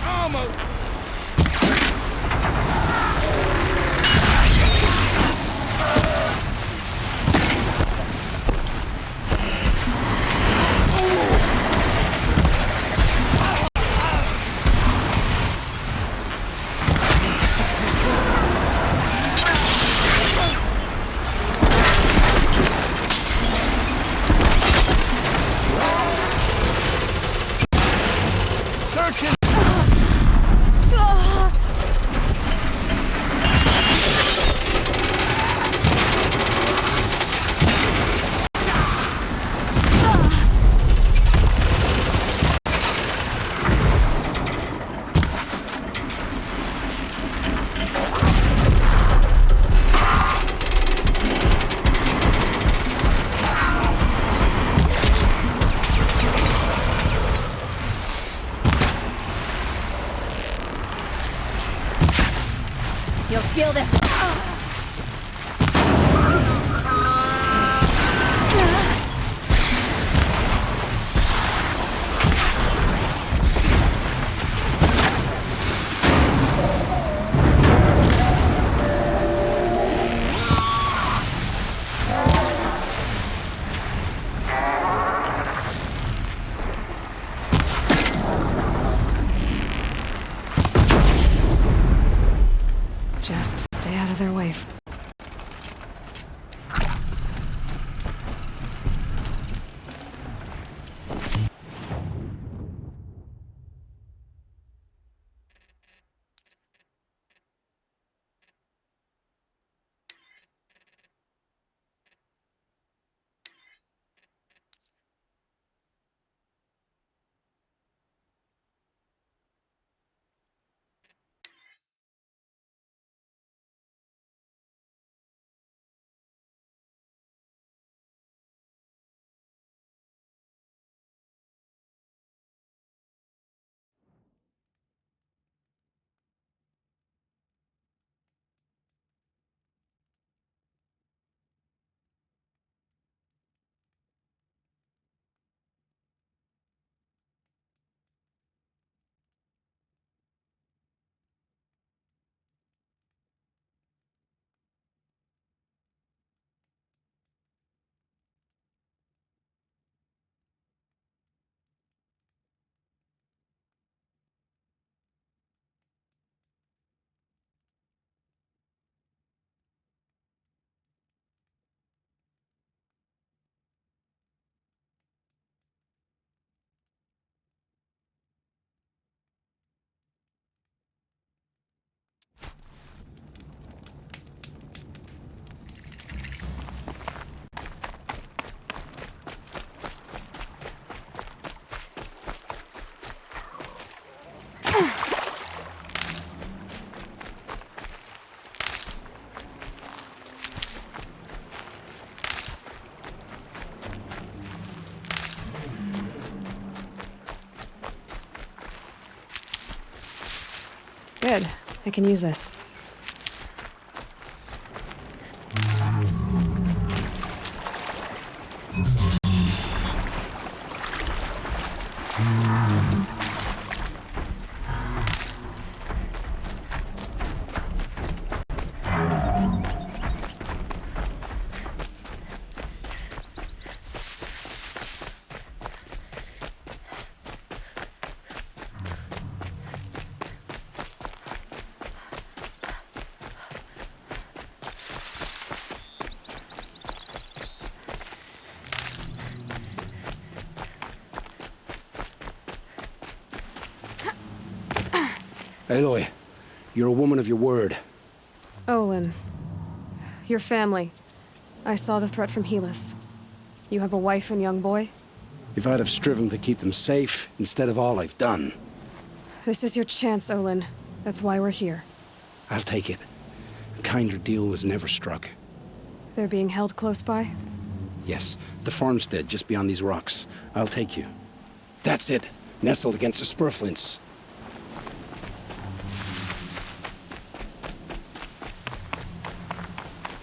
Almost. Searching. You'll feel this. Just stay out of their way. Good. I can use this. Aloy, you're a woman of your word. Olin. Your family. I saw the threat from Helis. You have a wife and young boy? If I'd have striven to keep them safe, instead of all I've done. This is your chance, Olin. That's why we're here. I'll take it. A kinder deal was never struck. They're being held close by? Yes, the farmstead just beyond these rocks. I'll take you. That's it. Nestled against the spurflints.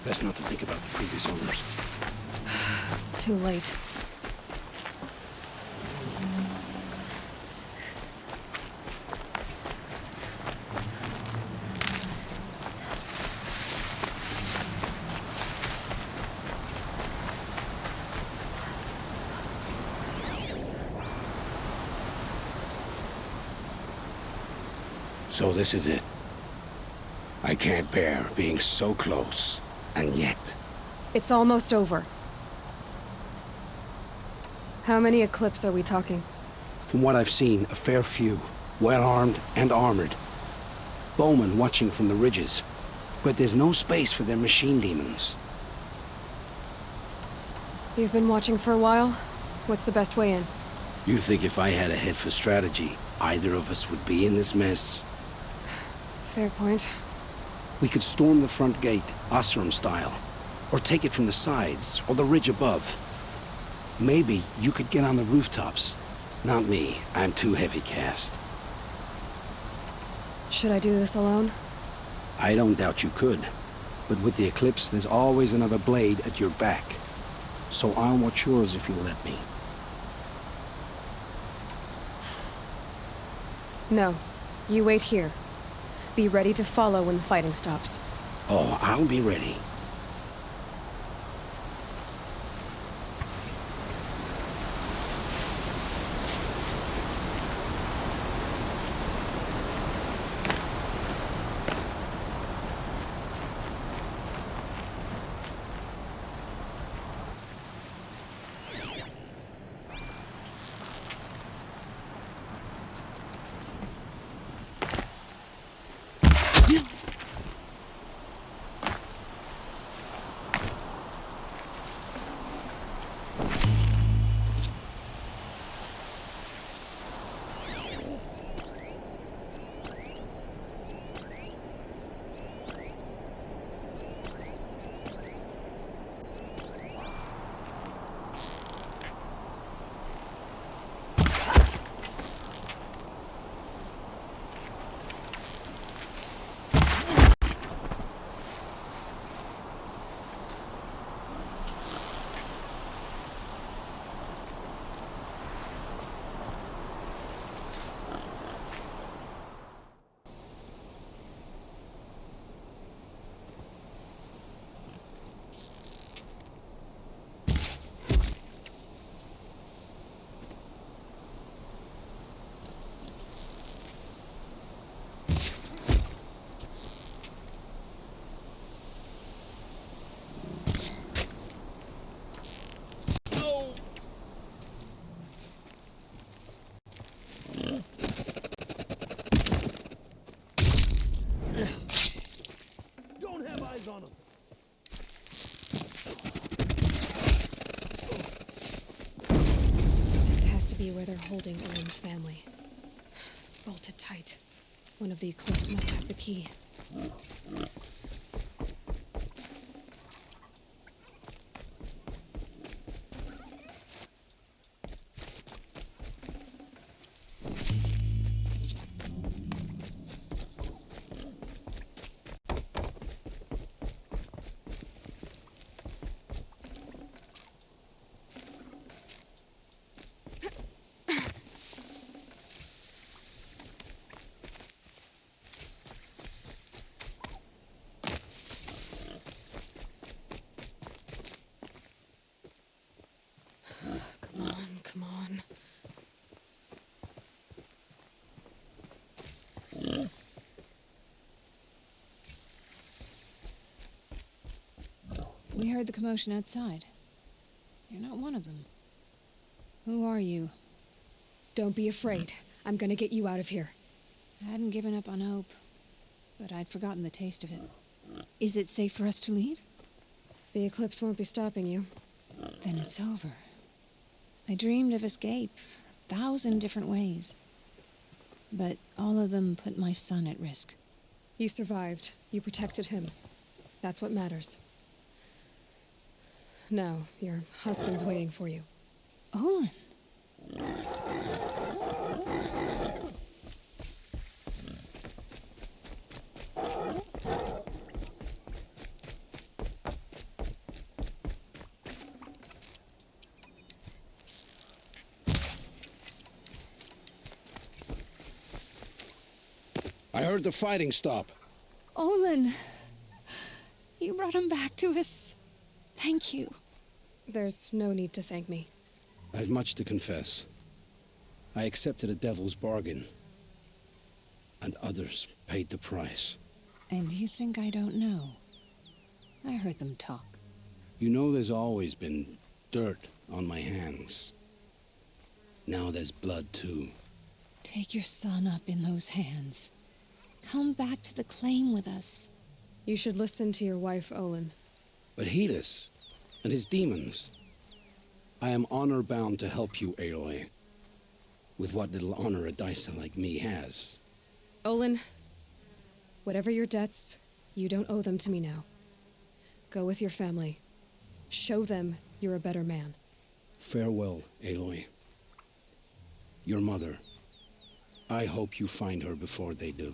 Best not to think about the previous owners. Too late. So this is it. I can't bear being so close, and yet... It's almost over. How many Eclipse are we talking? From what I've seen, a fair few. Well-armed and armored. Bowmen watching from the ridges. But there's no space for their machine demons. You've been watching for a while? What's the best way in? You think if I had a head for strategy, either of us would be in this mess? Fair point. We could storm the front gate, Osram style. Or take it from the sides, or the ridge above. Maybe you could get on the rooftops. Not me. I'm too heavy cast. Should I do this alone? I don't doubt you could. But with the Eclipse, there's always another blade at your back. So I'll watch yours if you'll let me. No. You wait here. Be ready to follow when the fighting stops. Oh, I'll be ready. On him. This has to be where they're holding Owen's family. Bolted tight. One of the Eclipse must have the key. Come on. We heard the commotion outside. You're not one of them. Who are you? Don't be afraid. I'm gonna get you out of here. I hadn't given up on hope, but I'd forgotten the taste of it. Is it safe for us to leave? The Eclipse won't be stopping you. Then it's over. I dreamed of escape, 1,000 different ways. But all of them put my son at risk. You survived. You protected him. That's what matters. Now, your husband's waiting for you. Olin! I heard the fighting stop. Olin! You brought him back to us. Thank you. There's no need to thank me. I've much to confess. I accepted a devil's bargain. and others paid the price. And you think I don't know? I heard them talk. You know there's always been dirt on my hands. Now there's blood too. Take your son up in those hands. Come back to the claim with us. You should listen to your wife, Olin. But Helis and his demons. I am honor-bound to help you, Aloy. With what little honor a dicer like me has. Olin, whatever your debts, you don't owe them to me now. Go with your family. Show them you're a better man. Farewell, Aloy. Your mother. I hope you find her before they do.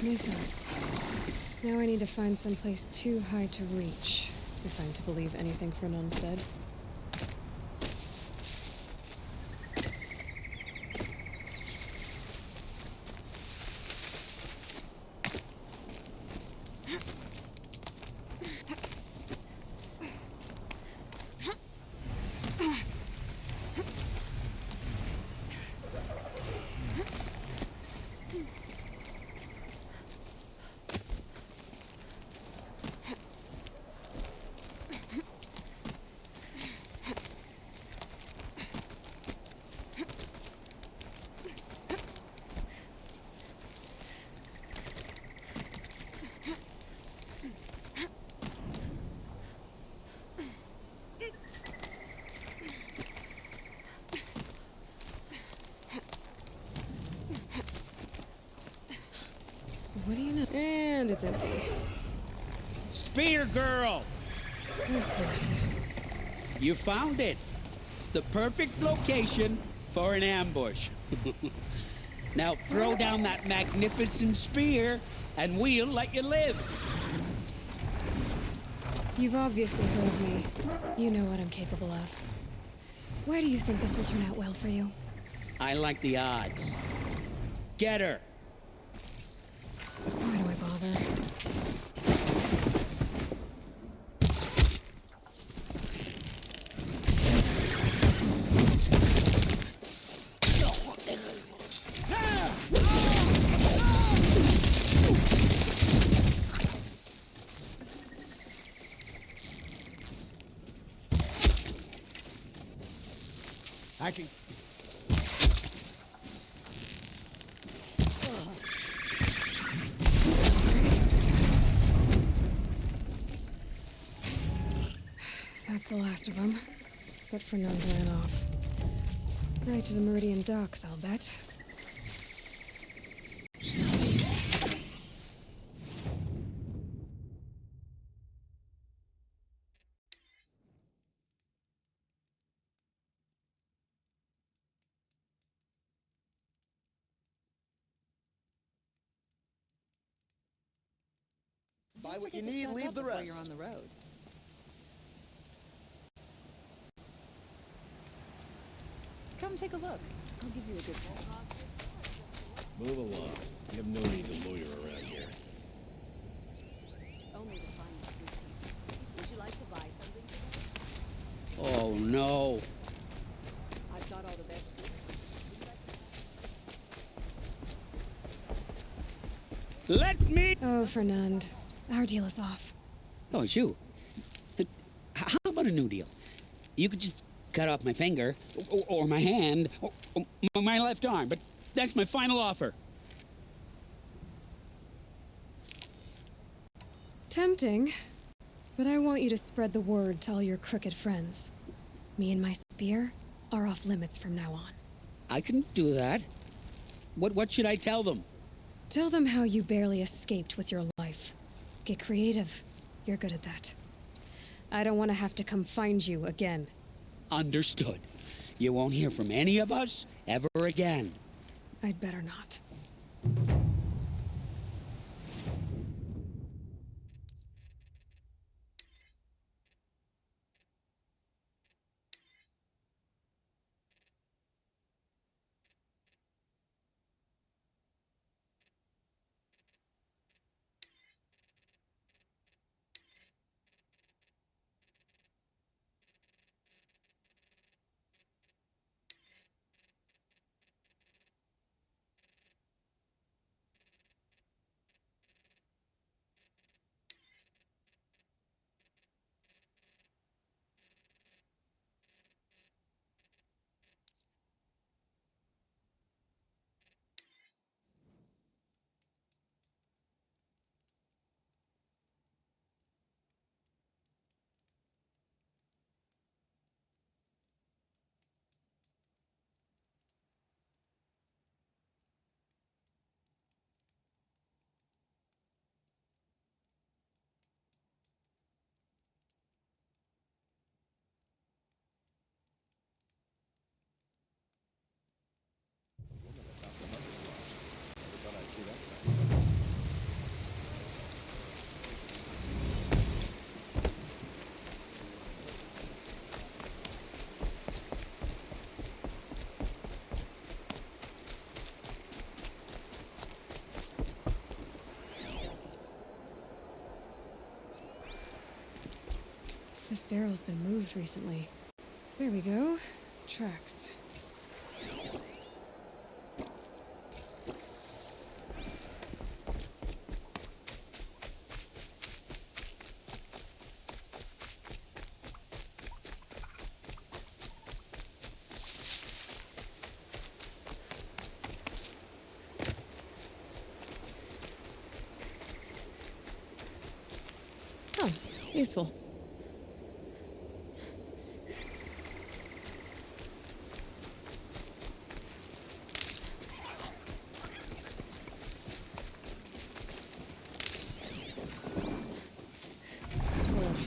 Mesa. Now I need to find someplace too high to reach, if I'm to believe anything Fernan said. What do you know? And it's empty. Spear girl! Of course. You found it. The perfect location for an ambush. Now throw down that magnificent spear, and we'll let you live. You've obviously heard of me. You know what I'm capable of. Why do you think this will turn out well for you? I like the odds. Get her. Why do I bother? I can... That's the last of them. But Fernand ran off. Right to the Meridian docks, I'll bet. Buy what you need, leave the rest. You're on the road. Come take a look. I'll give you a good price. Move along. You have no need to loiter around here. Only to find a good thing. Would you like to buy something today? Oh, no. I've got all the best goods. Let me... Oh, Fernand. Our deal is off. Oh, it's you. How about a new deal? You could just cut off my finger, or my hand, or my left arm, but that's my final offer. Tempting, but I want you to spread the word to all your crooked friends. Me and my spear are off limits from now on. I can do that. What should I tell them? Tell them how you barely escaped with your life. Get creative. You're good at that. I don't want to have to come find you again. Understood. You won't hear from any of us ever again. I'd better not. This barrel's been moved recently. There we go. Tracks. Oh, useful.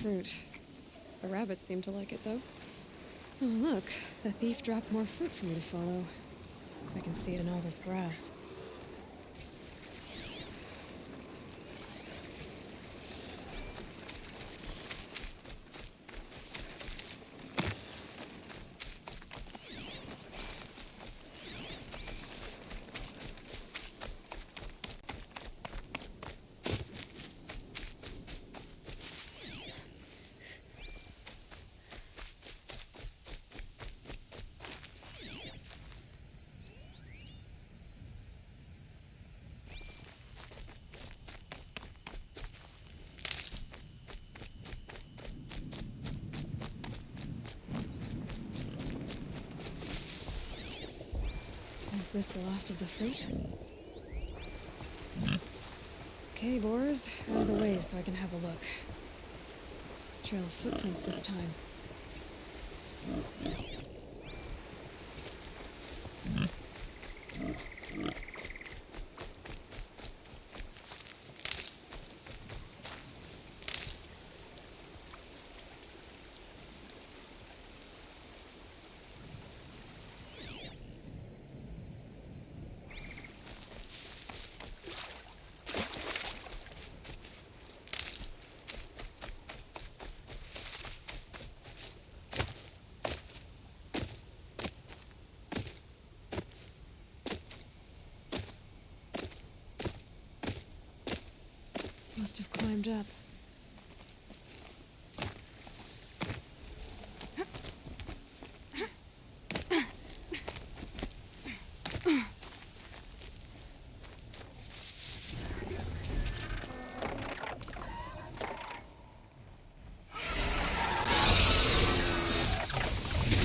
Fruit. The rabbits seem to like it, though. Oh, look. The thief dropped more fruit for me to follow. If I can see it in all this grass. this the last of the fruit? Okay, boars, out of the way so I can have a look. Trail of footprints this time. Must have climbed up.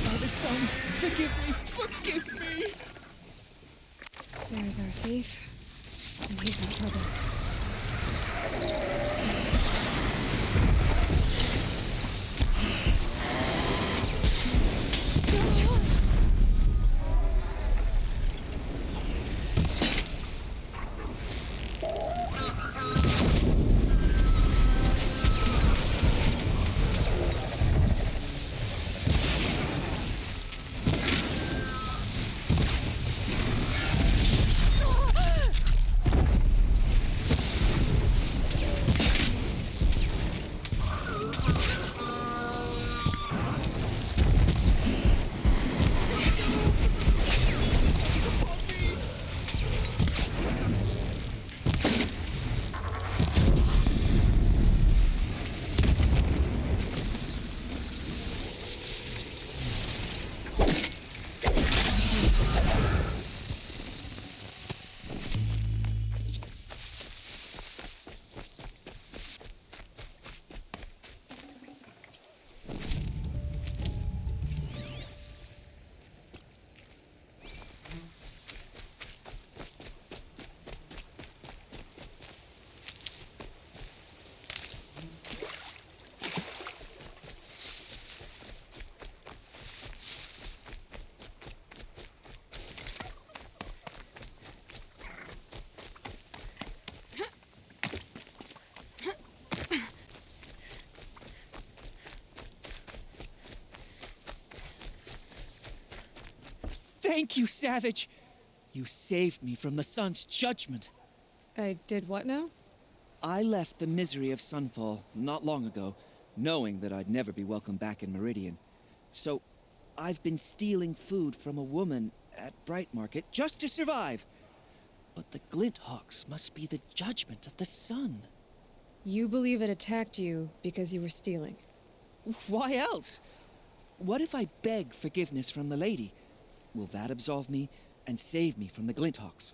Father, son, forgive me, forgive me! There's our thief. And he's in trouble. Thank you, Savage! You saved me from the sun's judgment. I did what now? I left the misery of Sunfall not long ago, knowing that I'd never be welcome back in Meridian. So, I've been stealing food from a woman at Bright Market just to survive. But the Glinthawks must be the judgment of the sun. You believe it attacked you because you were stealing. Why else? What if I beg forgiveness from the lady? Will that absolve me and save me from the Glinthawks?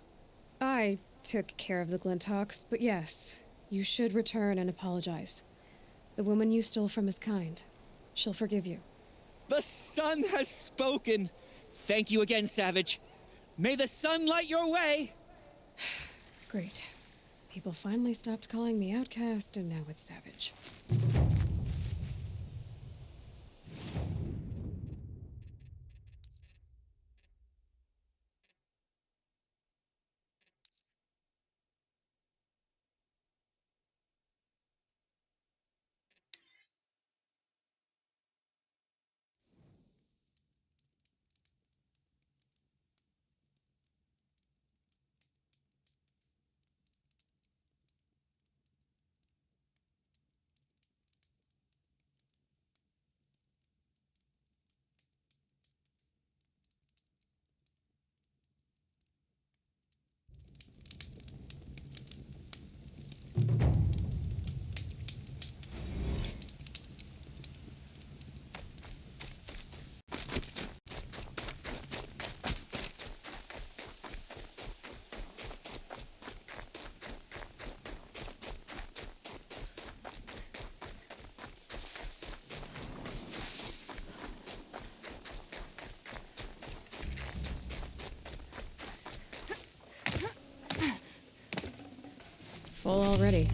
I took care of the Glinthawks, but yes, you should return and apologize. The woman you stole from is kind. She'll forgive you. The sun has spoken! Thank you again, Savage. May the sun light your way! Great. People finally stopped calling me outcast, and now it's Savage. full already.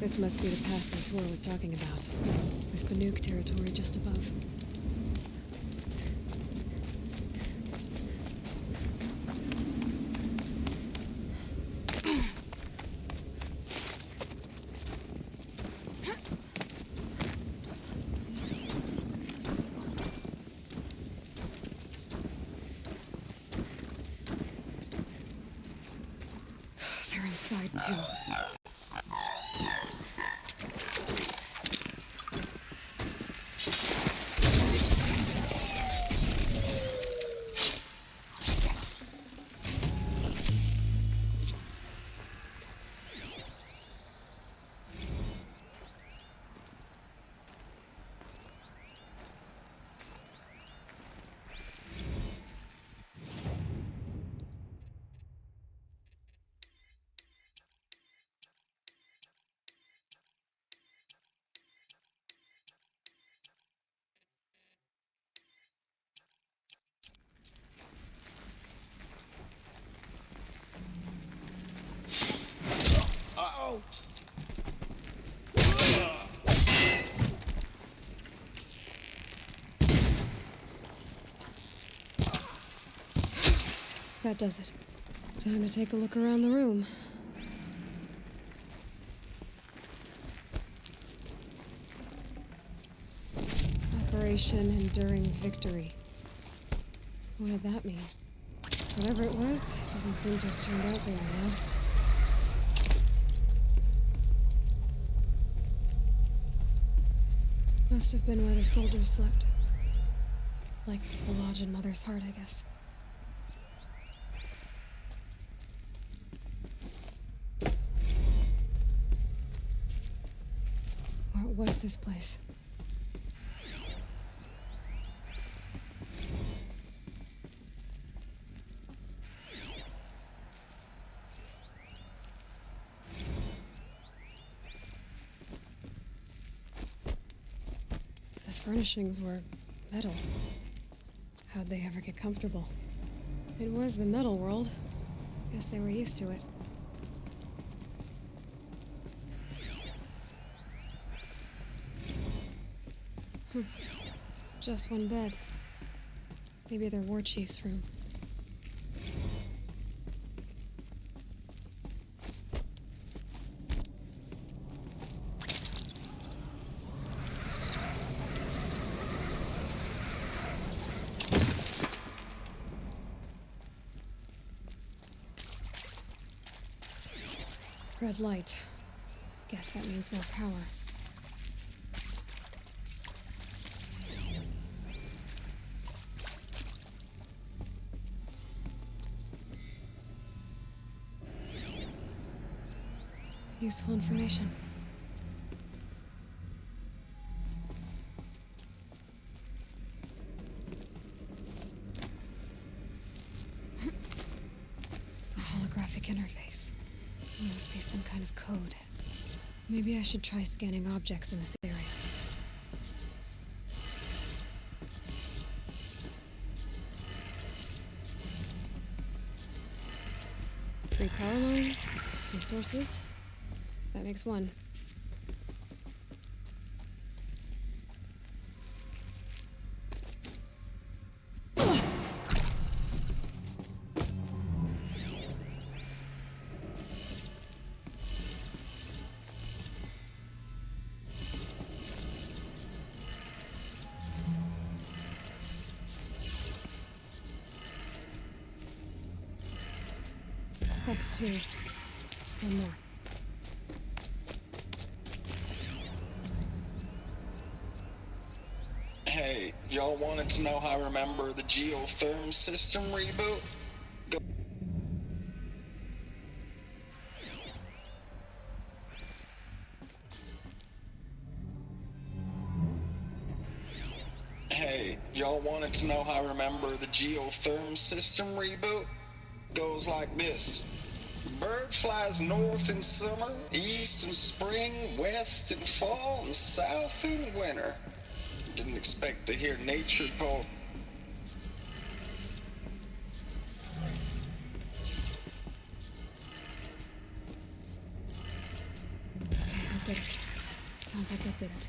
This must be the pass Tor was talking about, with Banuk territory just above. They're inside too. Uh-oh! That does it. Time to take a look around the room. Operation Enduring Victory. What did that mean? Whatever it was, doesn't seem to have turned out very well. Must have been where the soldiers slept. Like the lodge in Mother's Heart, I guess. What was this place? The furnishings were metal. How'd they ever get comfortable? It was the metal world. Guess they were used to it. Just one bed. Maybe their war chief's room. Red light. Guess that means no power. Useful information. A holographic interface. Must be some kind of code. Maybe I should try scanning objects in this area. Three power lines, resources. That makes one. That's two. One more. Hey, y'all wanted to know how I remember the geotherm system reboot? Go. Hey, y'all wanted to know how I remember the geotherm system reboot? Goes like this. Bird flies north in summer, east in spring, west in fall, and south in winter. Didn't expect to hear nature call. Okay, I did it. Sounds like I did it.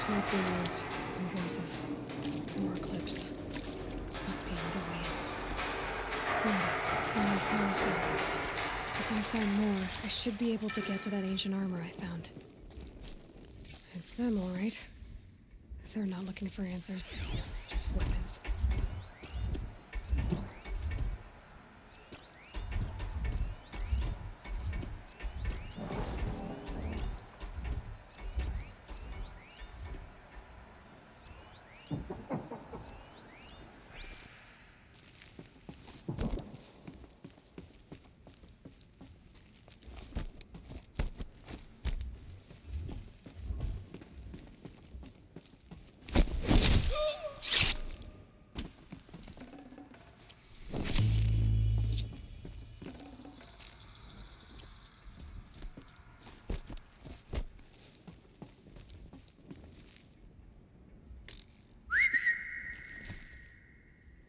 Tools being used. And voices. More clips. Must be another way. Good. Power cell. If I find more, I should be able to get to that ancient armor I found. It's them, all right. They're not looking for answers, just weapons.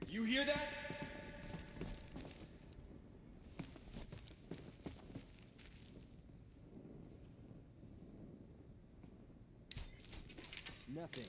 You hear that? Nothing.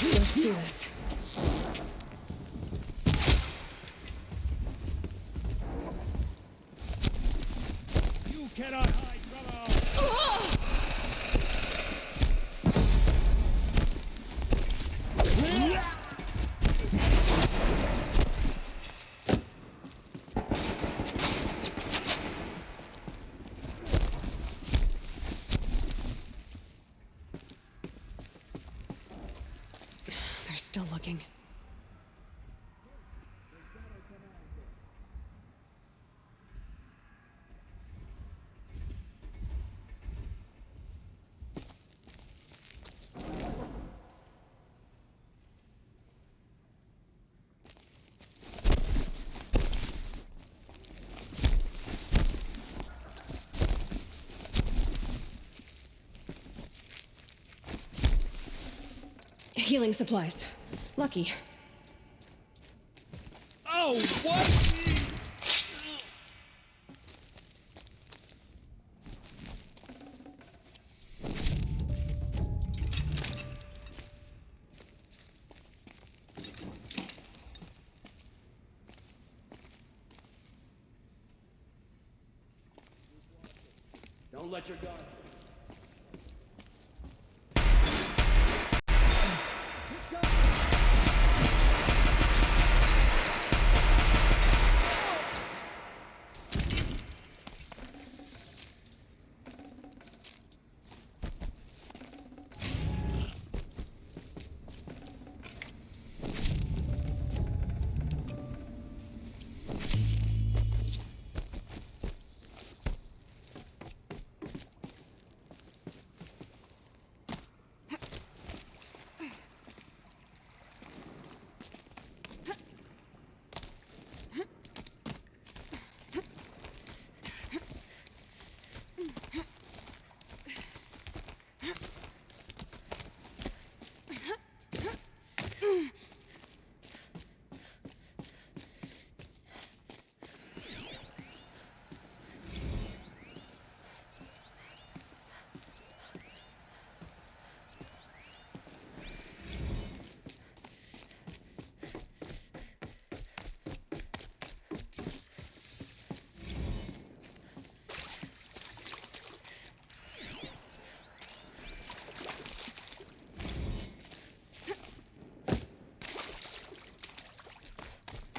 Let's do this. You cannot hide from our... They're still looking. Healing supplies. Lucky. Oh, what? Don't let your guard.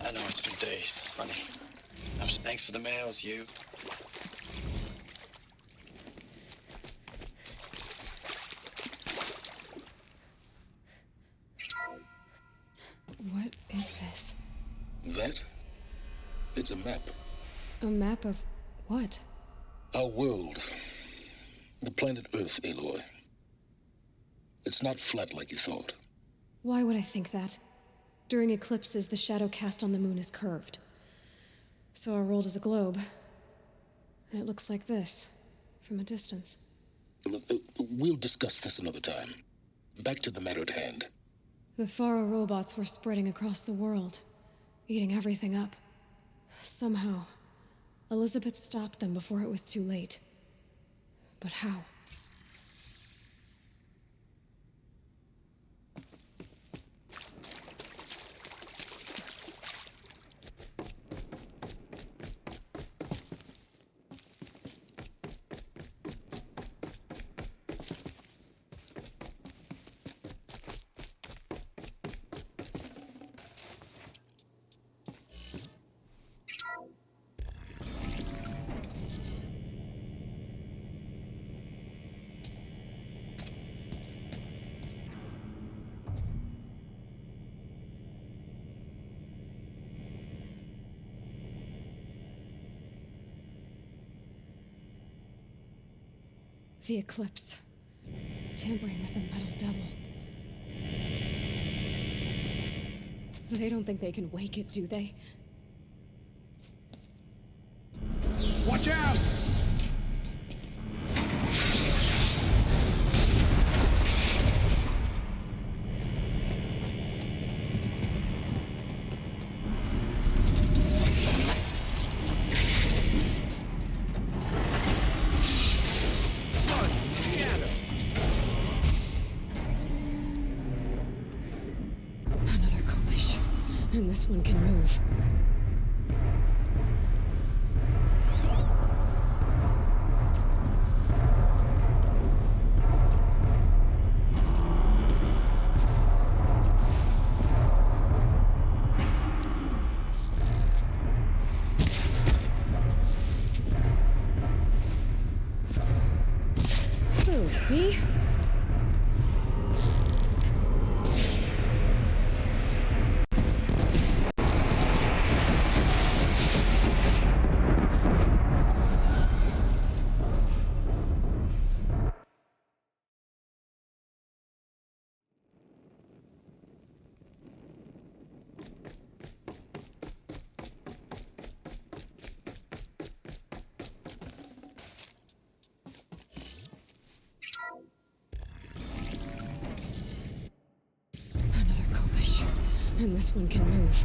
I know it's been days, honey. Thanks for the mails, you. What is this? That? It's a map. A map of what? Our world. The planet Earth, Aloy. It It's not flat like you thought. Why would I think that? During eclipses, the shadow cast on the moon is curved. So our world is a globe. And it looks like this, from a distance. We'll discuss this another time. Back to the matter at hand. The Faro robots were spreading across the world, eating everything up. Somehow, Elizabeth stopped them before it was too late. But how? The eclipse. Tampering with the metal devil. They don't think they can wake it, do they? Watch out! Another Komish. And this one can move. Who, me? Another Komish. And this one can move.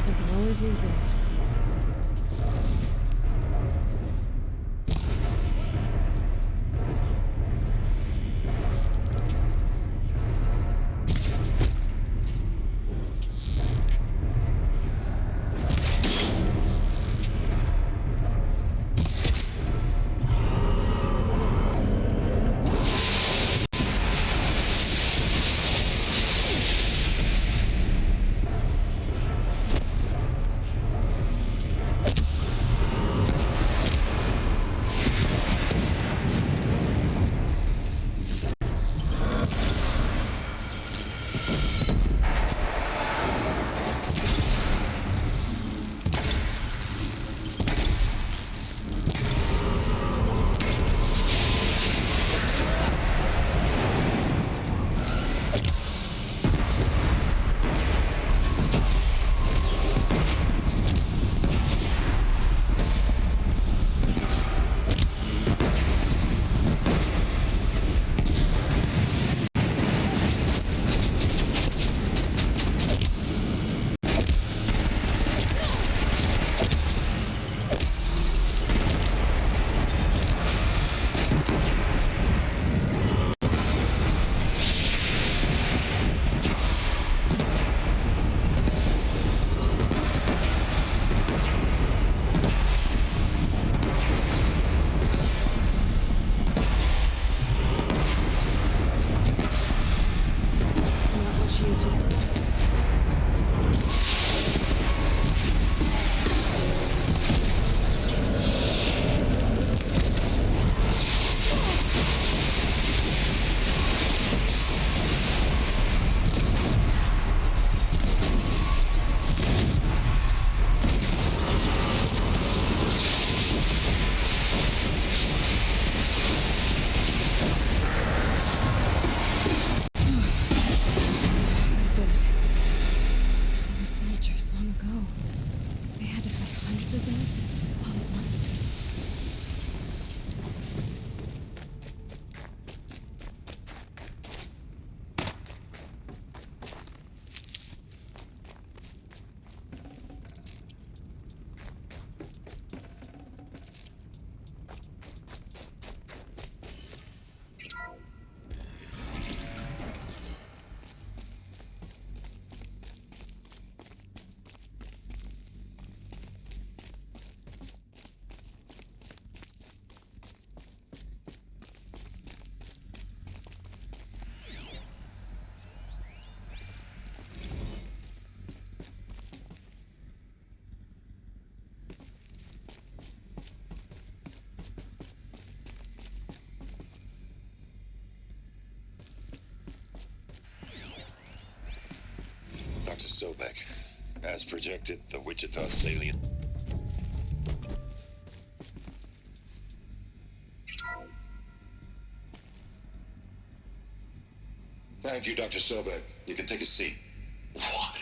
I can always use these. Sobek. As projected, the Wichita salient... Thank you, Dr. Sobek. You can take a seat. What?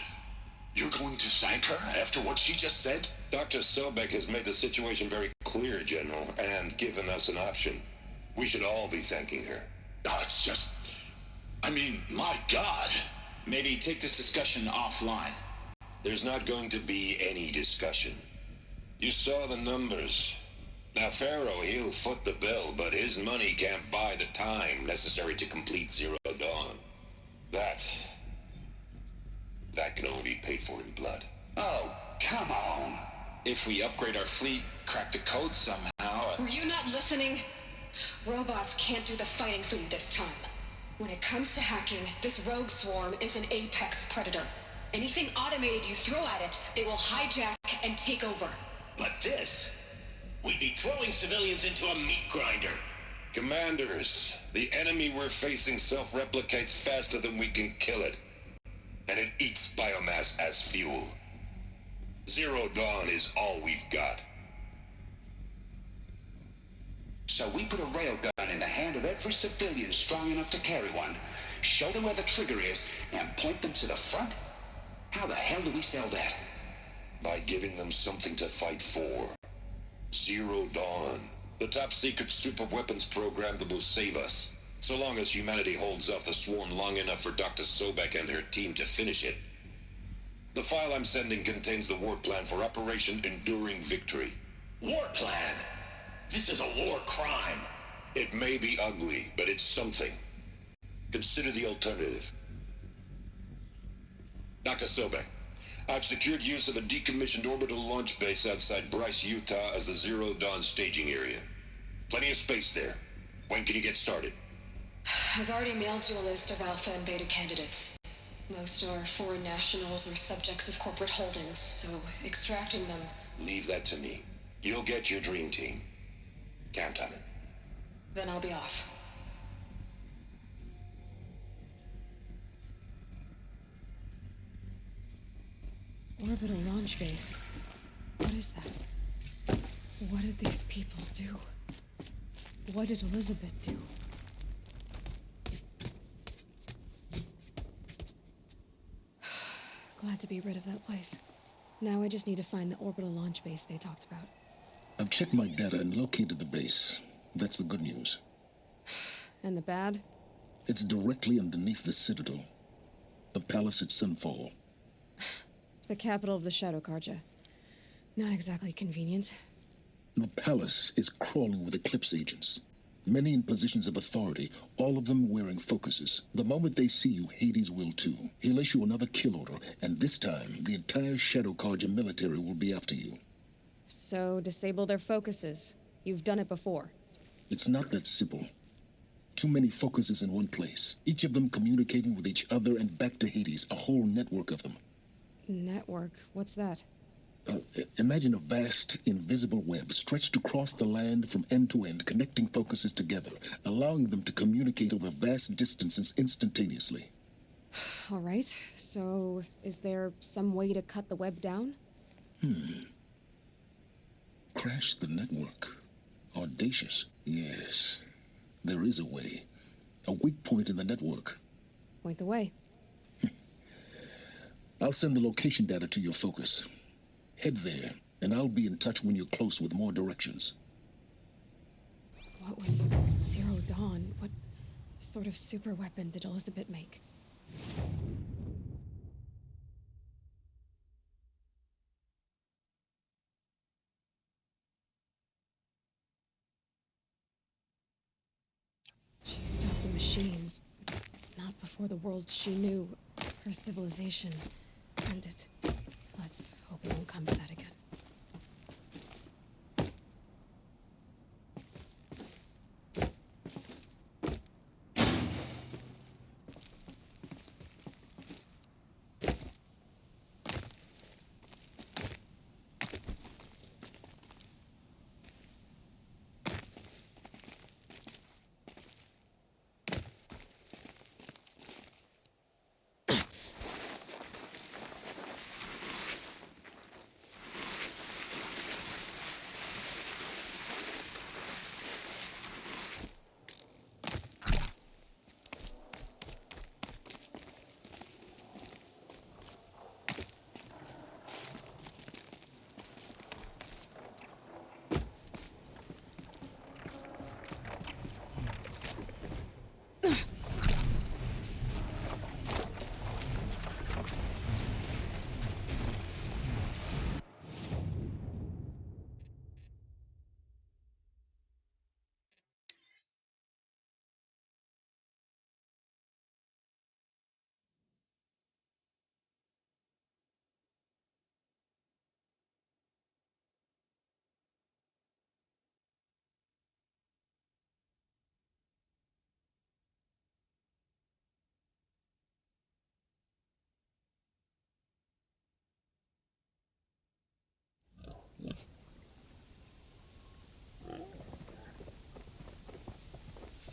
You're going to thank her after what she just said? Dr. Sobek has made the situation very clear, General, and given us an option. We should all be thanking her. Oh, it's just... I mean, my God. Maybe take this discussion offline. There's not going to be any discussion. You saw the numbers. Now, Pharaoh, he'll foot the bill, but his money can't buy the time necessary to complete Zero Dawn. That can only be paid for in blood. Oh, come on. If we upgrade our fleet, crack the code somehow... Were you not listening? Robots can't do the fighting for you this time. When it comes to hacking, this rogue swarm is an apex predator. Anything automated you throw at it, they will hijack and take over. But this... We'd be throwing civilians into a meat grinder. Commanders, the enemy we're facing self-replicates faster than we can kill it. And it eats biomass as fuel. Zero Dawn is all we've got. So we put a railgun in the hand of every civilian strong enough to carry one, show them where the trigger is, and point them to the front? How the hell do we sell that? By giving them something to fight for. Zero Dawn. The top-secret super-weapons program that will save us. So long as humanity holds off the swarm long enough for Dr. Sobek and her team to finish it. The file I'm sending contains the war plan for Operation Enduring Victory. War plan? This is a war crime. It may be ugly, but it's something. Consider the alternative. Dr. Sobek, I've secured use of a decommissioned orbital launch base outside Bryce, Utah as the Zero Dawn staging area. Plenty of space there. When can you get started? I've already mailed you a list of alpha and beta candidates. Most are foreign nationals or subjects of corporate holdings, so extracting them... Leave that to me. You'll get your dream team. Count on it. Then I'll be off. Orbital launch base. What is that? What did these people do? What did Elizabeth do? Glad to be rid of that place. Now I just need to find the orbital launch base they talked about. I've checked my data and located the base. That's the good news. And the bad? It's directly underneath the Citadel. The palace at Sunfall. The capital of the Shadow Carja. Not exactly convenient. The palace is crawling with Eclipse agents. Many in positions of authority, all of them wearing focuses. The moment they see you, Hades will too. He'll issue another kill order, and this time, the entire Shadow Carja military will be after you. So, disable their focuses. You've done it before. It's not that simple. Too many focuses in one place, each of them communicating with each other and back to Hades, a whole network of them. Network? What's that? Imagine a vast, invisible web stretched across the land from end to end, connecting focuses together, allowing them to communicate over vast distances instantaneously. All right, so is there some way to cut the web down? Crash the network. Audacious. Yes, there is a way. A weak point in the network. Point the way. I'll send the location data to your focus. Head there, and I'll be in touch when you're close with more directions. What was Zero Dawn? What sort of super weapon did Elizabeth make? She stopped the machines, but not before the world she knew, her civilization, ended. Let's hope it won't come to that again.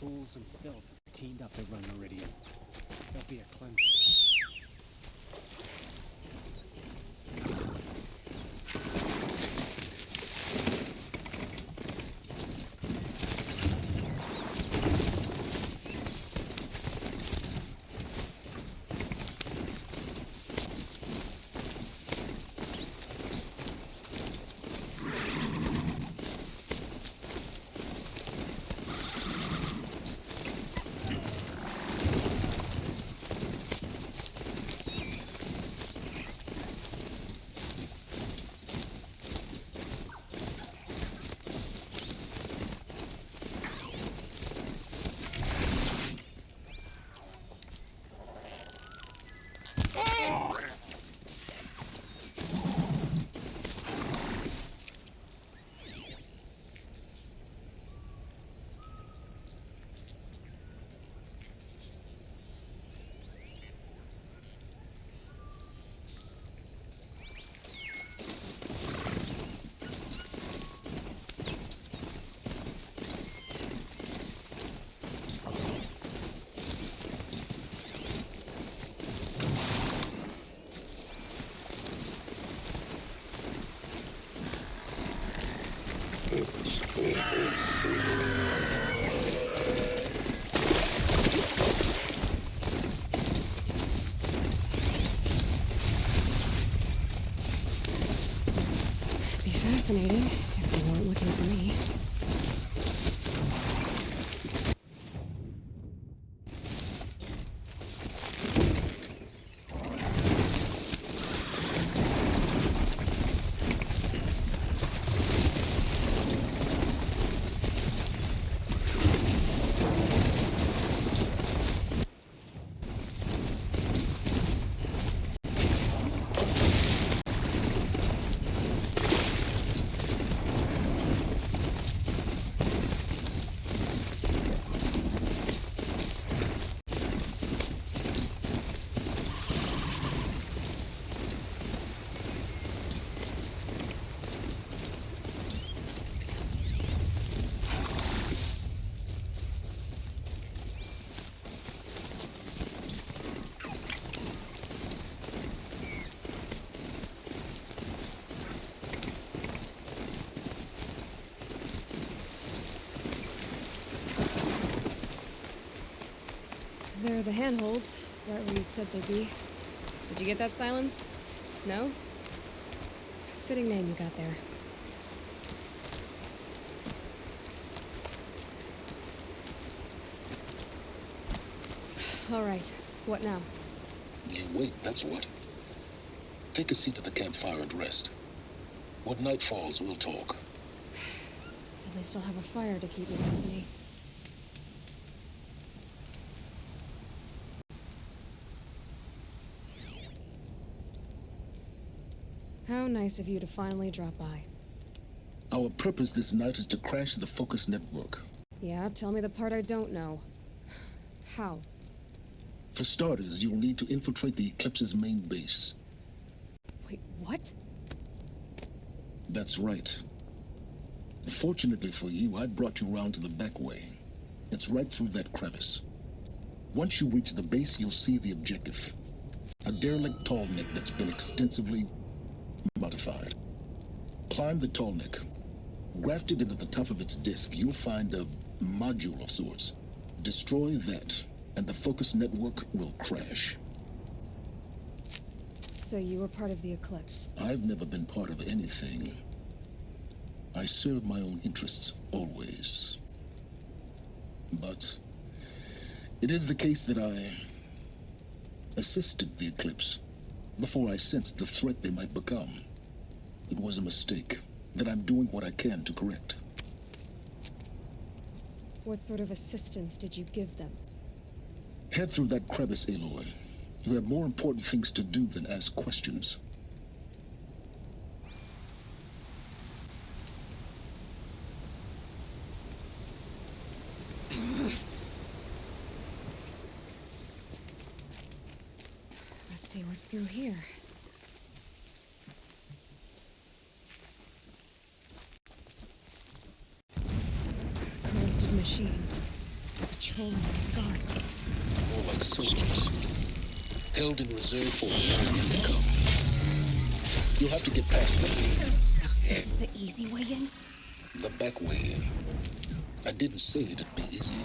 fools and filth have teamed up to run Meridian. There'll be a cleanse. Be fascinating if they weren't looking for me. They're the handholds, right where you'd said they'd be. Did you get that, Silence? No? Fitting name you got there. All right, what now? You wait, that's what. Take a seat at the campfire and rest. When night falls, we'll talk. At least I'll have a fire to keep me company. How nice of you to finally drop by. Our purpose this night is to crash the Focus network. Yeah, tell me the part I don't know. How? For starters, you'll need to infiltrate the Eclipse's main base. Wait, what? That's right. Fortunately for you, I brought you round to the back way. It's right through that crevice. Once you reach the base, you'll see the objective. A derelict tall neck that's been extensively modified. Climb the tall neck. Grafted into the top of its disk, you'll find a module of sorts. Destroy that, and the Focus network will crash. So you were part of the Eclipse? I've never been part of anything. I serve my own interests, always. But it is the case that I assisted the Eclipse before I sensed the threat they might become. It was a mistake that I'm doing what I can to correct. What sort of assistance did you give them? Head through that crevice, Aloy. You have more important things to do than ask questions. Let's see what's through here. Corrupted machines. patrolling like guards. More like soldiers. Held in reserve for a time yet to come. You'll have to get past them. This is the easy way in? The back way in. I didn't say it'd be easy.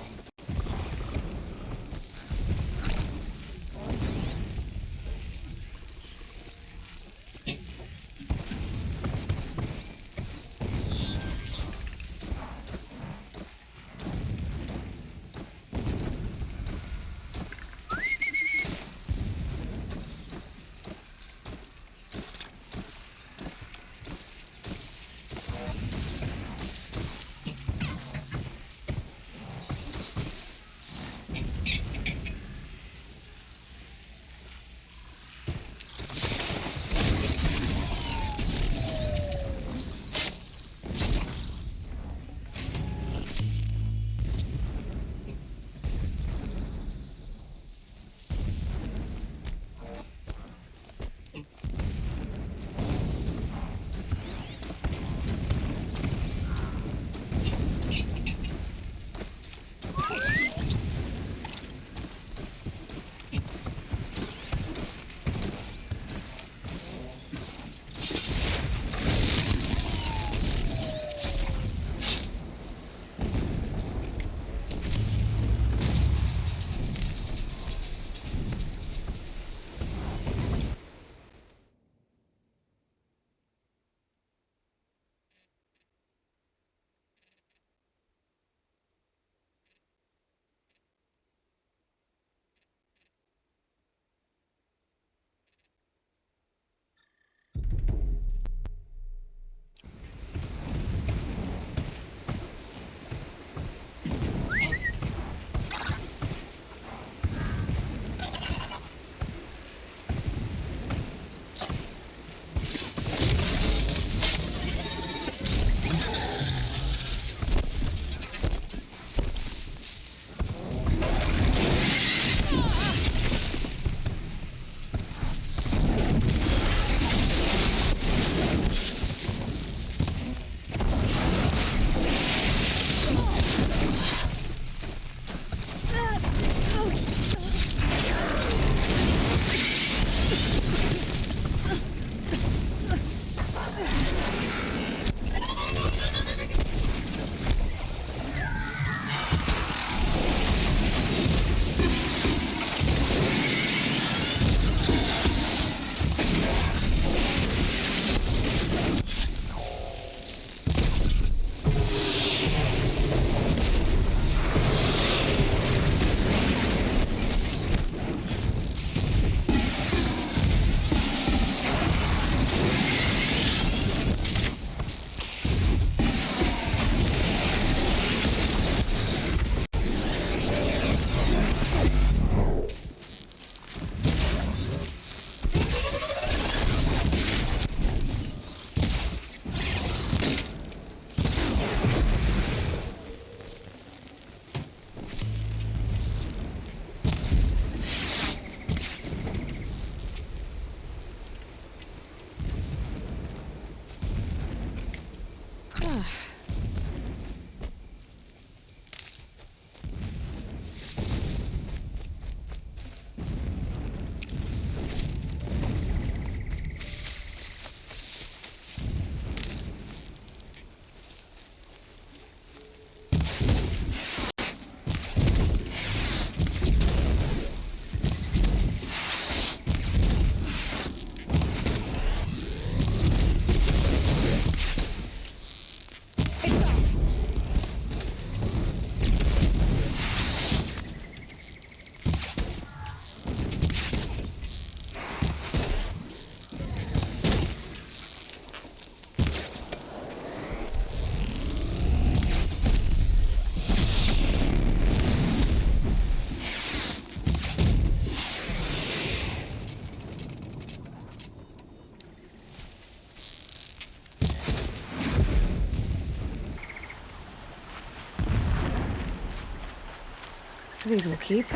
These will keep.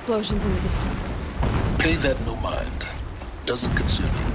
explosions in the distance. Pay that no mind. Doesn't concern you.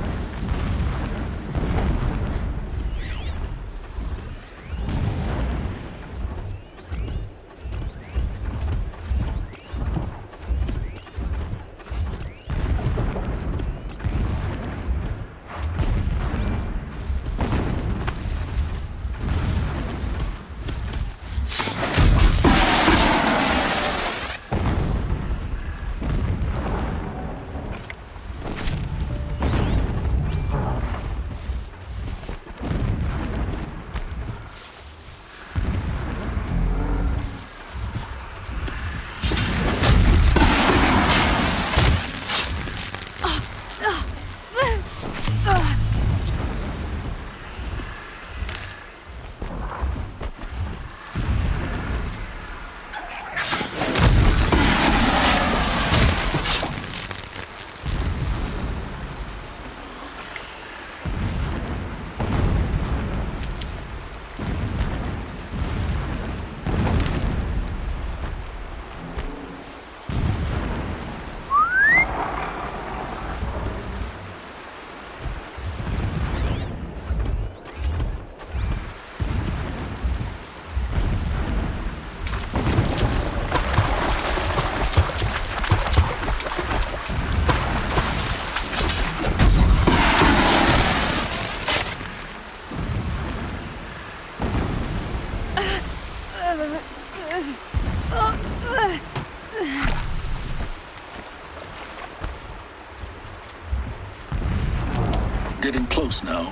Getting close now.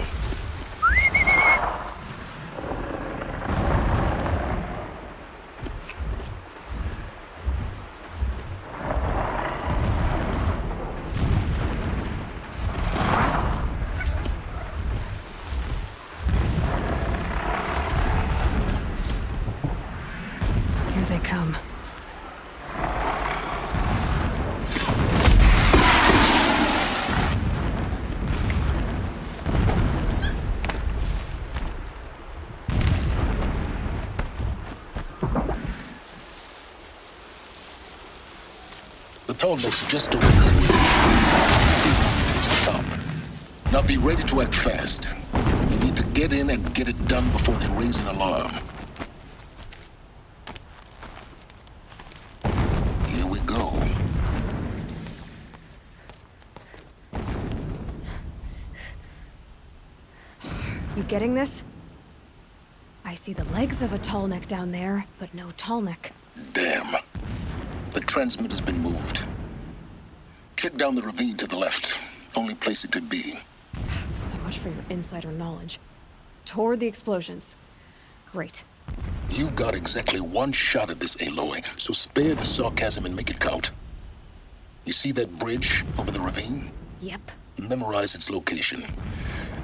Here they come. The tall neck's just over this way. See, to the top. Now be ready to act fast. You need to get in and get it done before they raise an alarm. Here we go. You getting this? I see the legs of a tall neck down there, but no tall neck. Damn. The transmitter's been moved. Check down the ravine to the left. Only place it could be. So much for your insider knowledge. Toward the explosions. Great. You've got exactly one shot at this, Aloy, so spare the sarcasm and make it count. You see that bridge over the ravine? Yep. Memorize its location.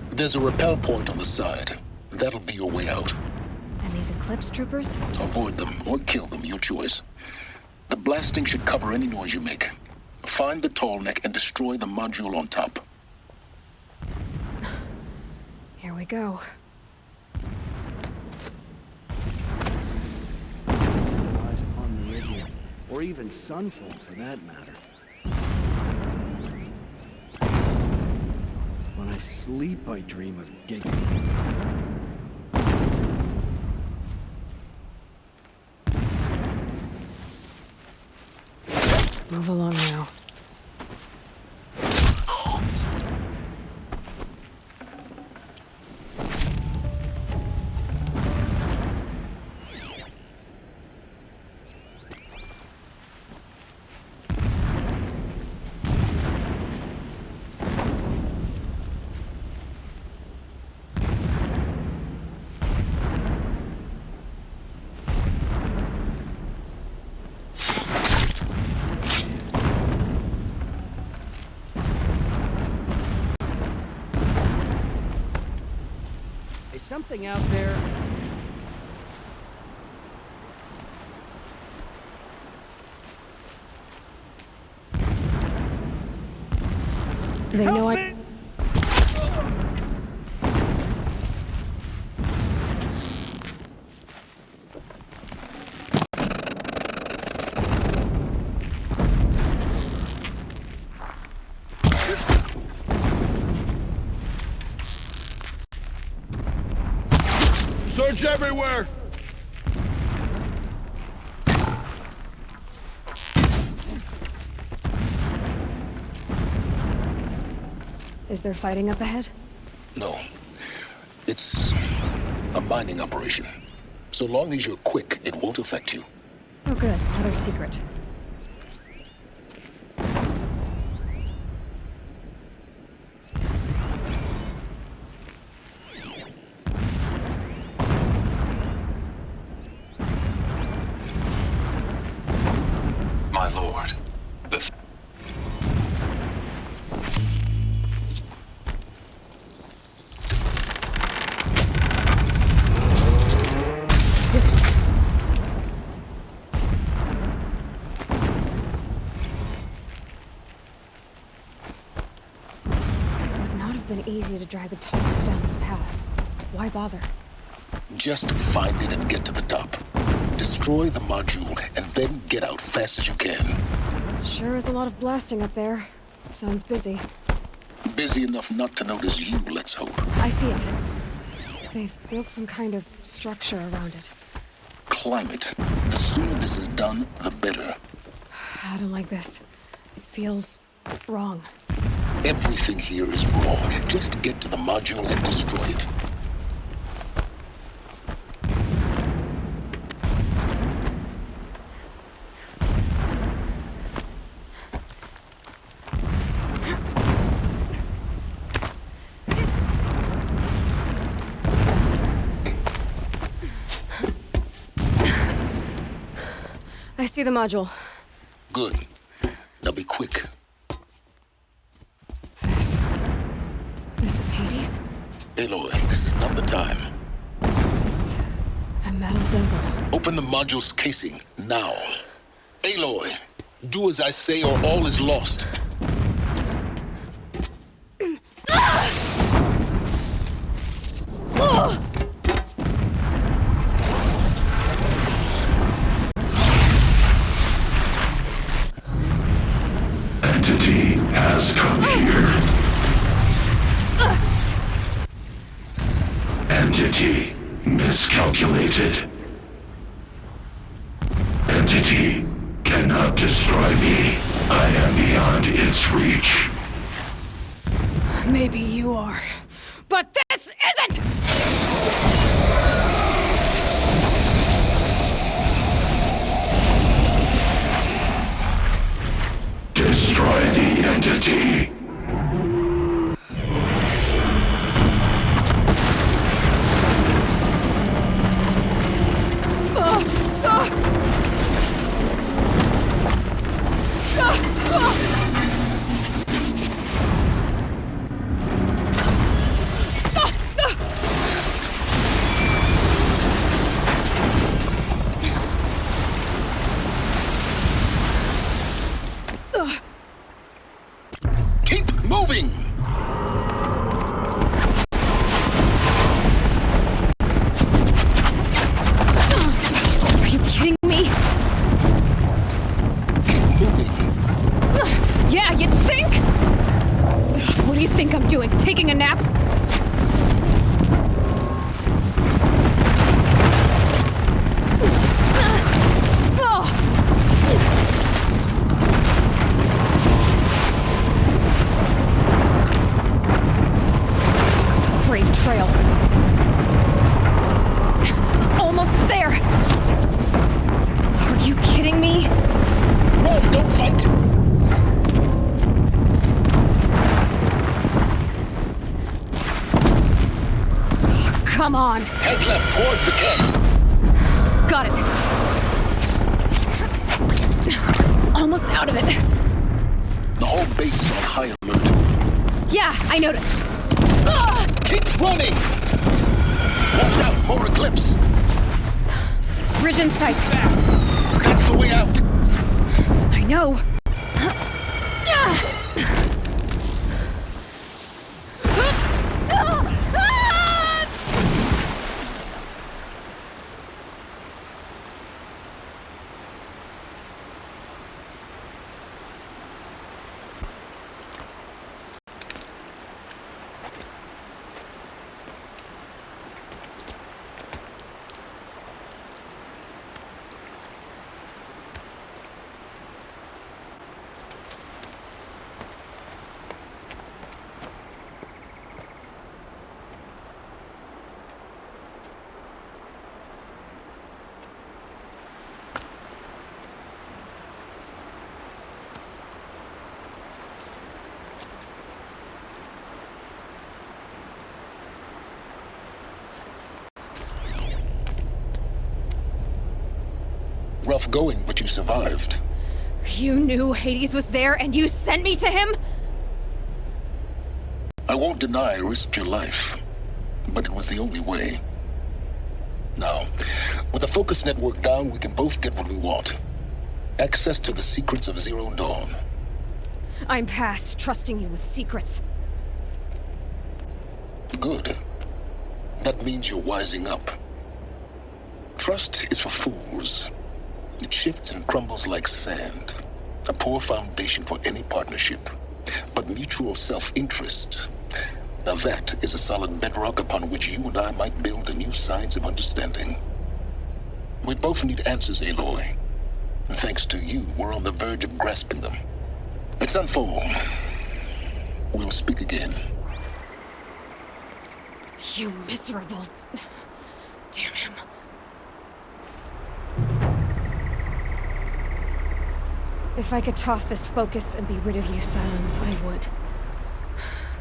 There's a rappel point on the side. That'll be your way out. And these Eclipse troopers? Avoid them or kill them, your choice. The blasting should cover any noise you make. Find the tall neck and destroy the module on top. Here we go. Set eyes upon Meridian, or even Sunfall for that matter. When I sleep, I dream of digging. Move along now. Is something out there? They know I... Search everywhere! Is there fighting up ahead? No. It's a mining operation. So long as you're quick, it won't affect you. Oh good, another secret. My lord, the Been easy to drag the target down this path. Why bother? Just find it and get to the top. Destroy the module and then get out fast as you can. Sure is a lot of blasting up there. Sounds busy. Busy enough not to notice you, let's hope. I see it. They've built some kind of structure around it. Climb it. The sooner this is done, the better. I don't like this. It feels wrong. Everything here is wrong. Just get to the module and destroy it. I see the module. Good. Now be quick. This is Hades? Aloy, this is not the time. It's a metal devil. Open the module's casing, now. Aloy, do as I say or all is lost. entity has come here. Entity miscalculated. Entity cannot destroy me. I am beyond its reach. Maybe you are, but this isn't! Destroy the entity. Keep moving! Are you kidding me? Keep moving. Yeah, you think? What do you think I'm doing? Taking a nap? Brave trail. Almost there. Are you kidding me? Run, don't fight! Come on. Head left towards the camp. Got it. Almost out of it. The whole base is on high alert. Yeah, I noticed. Keep running! Watch out, more eclipse! Bridge in sight. That's the way out! I know. rough going, but you survived. You knew Hades was there and you sent me to him? I won't deny I risked your life, but it was the only way. Now, with the focus network down, we can both get what we want. Access to the secrets of Zero Dawn. I'm past trusting you with secrets. Good. That means you're wising up. Trust is for fools. It shifts and crumbles like sand. A poor foundation for any partnership. But mutual self-interest, now that is a solid bedrock upon which you and I might build a new science of understanding. We both need answers, Aloy. And thanks to you, we're on the verge of grasping them. At Sunfall, we'll speak again. You miserable... Damn him. If I could toss this focus and be rid of you, Silence, I would.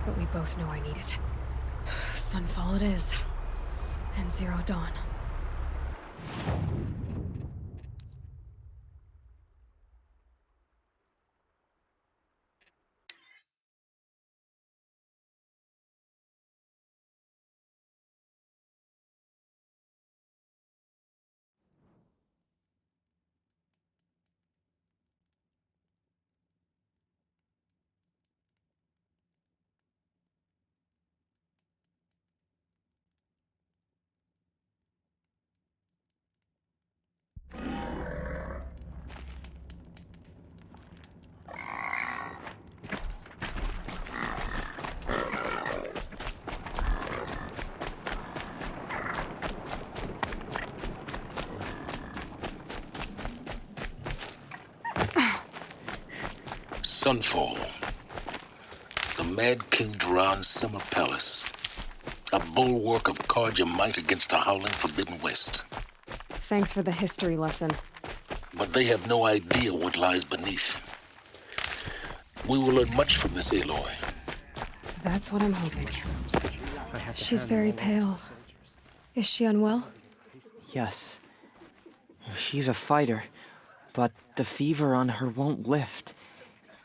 But we both know I need it. Sunfall it is. And Zero Dawn. Sunfall. The Mad King Duran's summer palace. A bulwark of Carja might against the howling Forbidden West. Thanks for the history lesson. But they have no idea what lies beneath. We will learn much from this, Aloy. That's what I'm hoping. She's very pale. Is she unwell? Yes. She's a fighter, but the fever on her won't lift.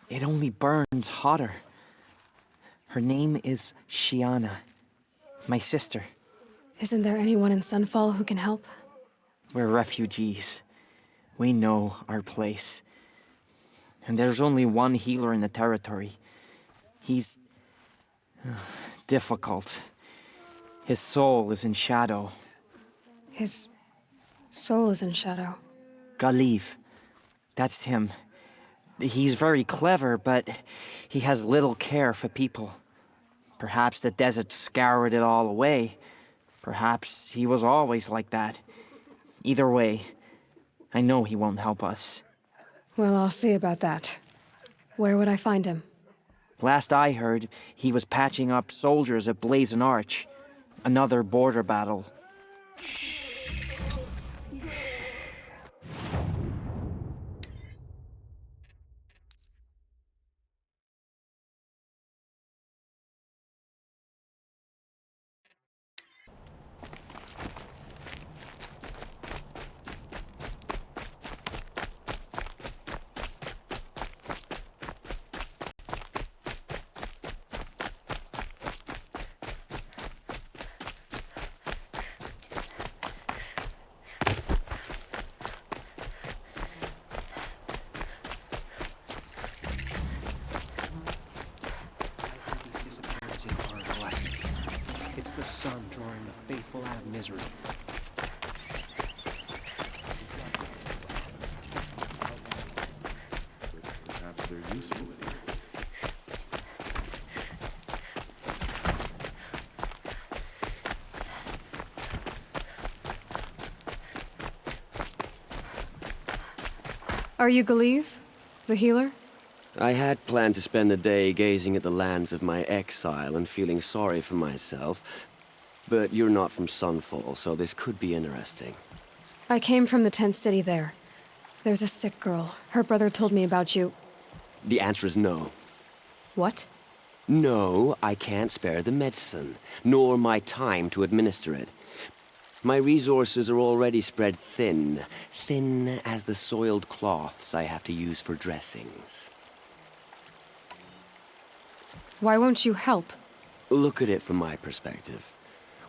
It only burns hotter. Her name is Shiana, my sister. Isn't there anyone in Sunfall who can help? We're refugees. We know our place. And there's only one healer in the territory. He's... difficult. His soul is in shadow. His soul is in shadow. Galiv. That's him. He's very clever, but he has little care for people. Perhaps the desert scoured it all away. Perhaps he was always like that. Either way, I know he won't help us. Well, I'll see about that. Where would I find him? Last I heard, he was patching up soldiers at Blazon Arch. Another border battle. It's the sun drawing the faithful out of misery. Perhaps they're useful with you. Are you Galiv, the healer? I had planned to spend the day gazing at the lands of my exile and feeling sorry for myself, but you're not from Sunfall, so this could be interesting. I came from the tent city there. There's a sick girl. Her brother told me about you. The answer is no. What? No, I can't spare the medicine, nor my time to administer it. My resources are already spread thin. Thin as the soiled cloths I have to use for dressings. Why won't you help? Look at it from my perspective.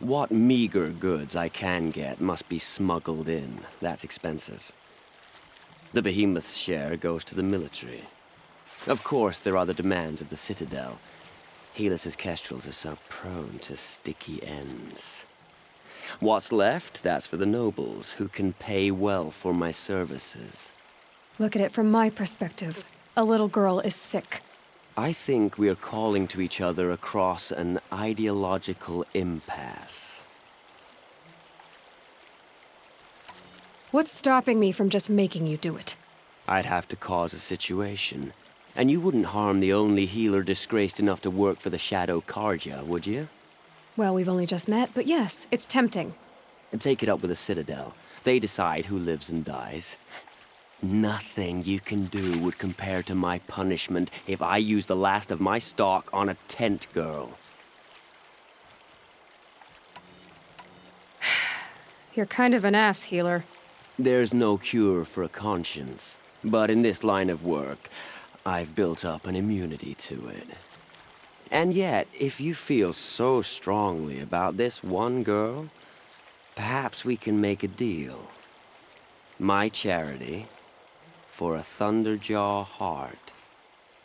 What meager goods I can get must be smuggled in. That's expensive. The behemoth's share goes to the military. Of course, there are the demands of the Citadel. Helis's kestrels are so prone to sticky ends. What's left, that's for the nobles, who can pay well for my services. Look at it from my perspective. A little girl is sick. I think we are calling to each other across an ideological impasse. What's stopping me from just making you do it? I'd have to cause a situation. And you wouldn't harm the only healer disgraced enough to work for the Shadow Carja, would you? Well, we've only just met, but yes, it's tempting. And take it up with the Citadel. They decide who lives and dies. Nothing you can do would compare to my punishment if I use the last of my stock on a tent girl. You're kind of an ass, healer. There's no cure for a conscience, but in this line of work, I've built up an immunity to it. And yet, if you feel so strongly about this one girl, perhaps we can make a deal. My charity for a Thunderjaw heart.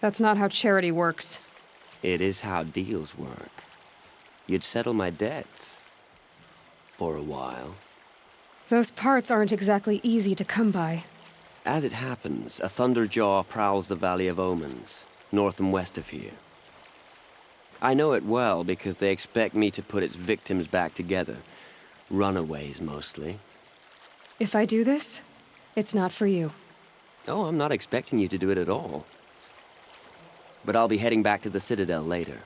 That's not how charity works. It is how deals work. You'd settle my debts. For a while. Those parts aren't exactly easy to come by. As it happens, a Thunderjaw prowls the Valley of Omens, north and west of here. I know it well because they expect me to put its victims back together. Runaways, mostly. If I do this, it's not for you. Oh, I'm not expecting you to do it at all. But I'll be heading back to the Citadel later.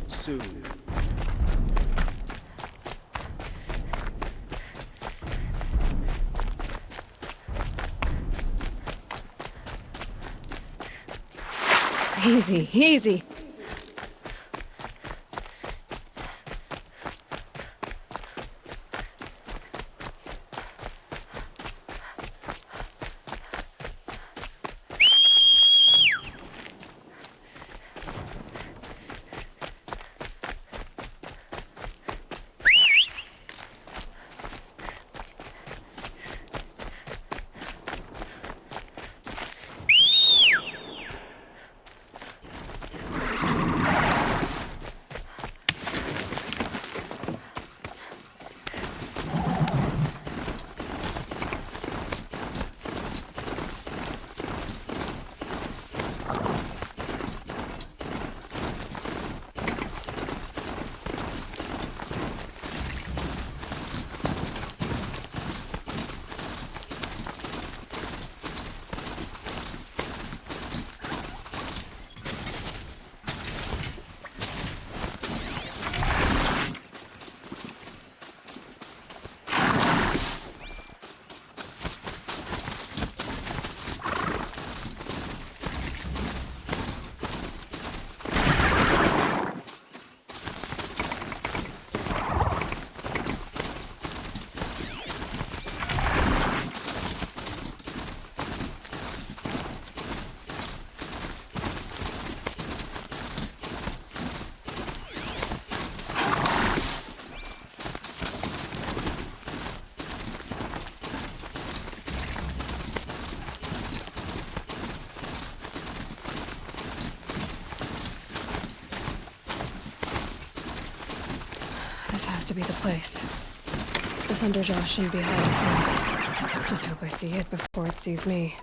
Soon. Easy, easy. This has to be the place. The Thunderjaw shouldn't be hiding from me. Just hope I see it before it sees me.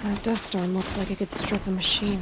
That dust storm looks like it could strip a machine.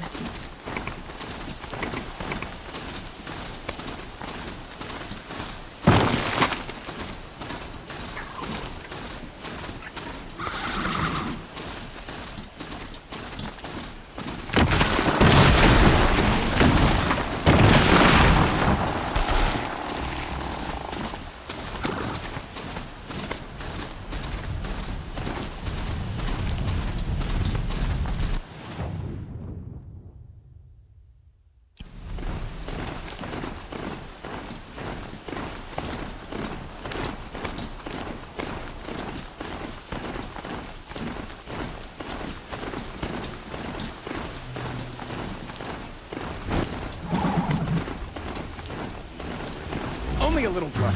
Only a little brush.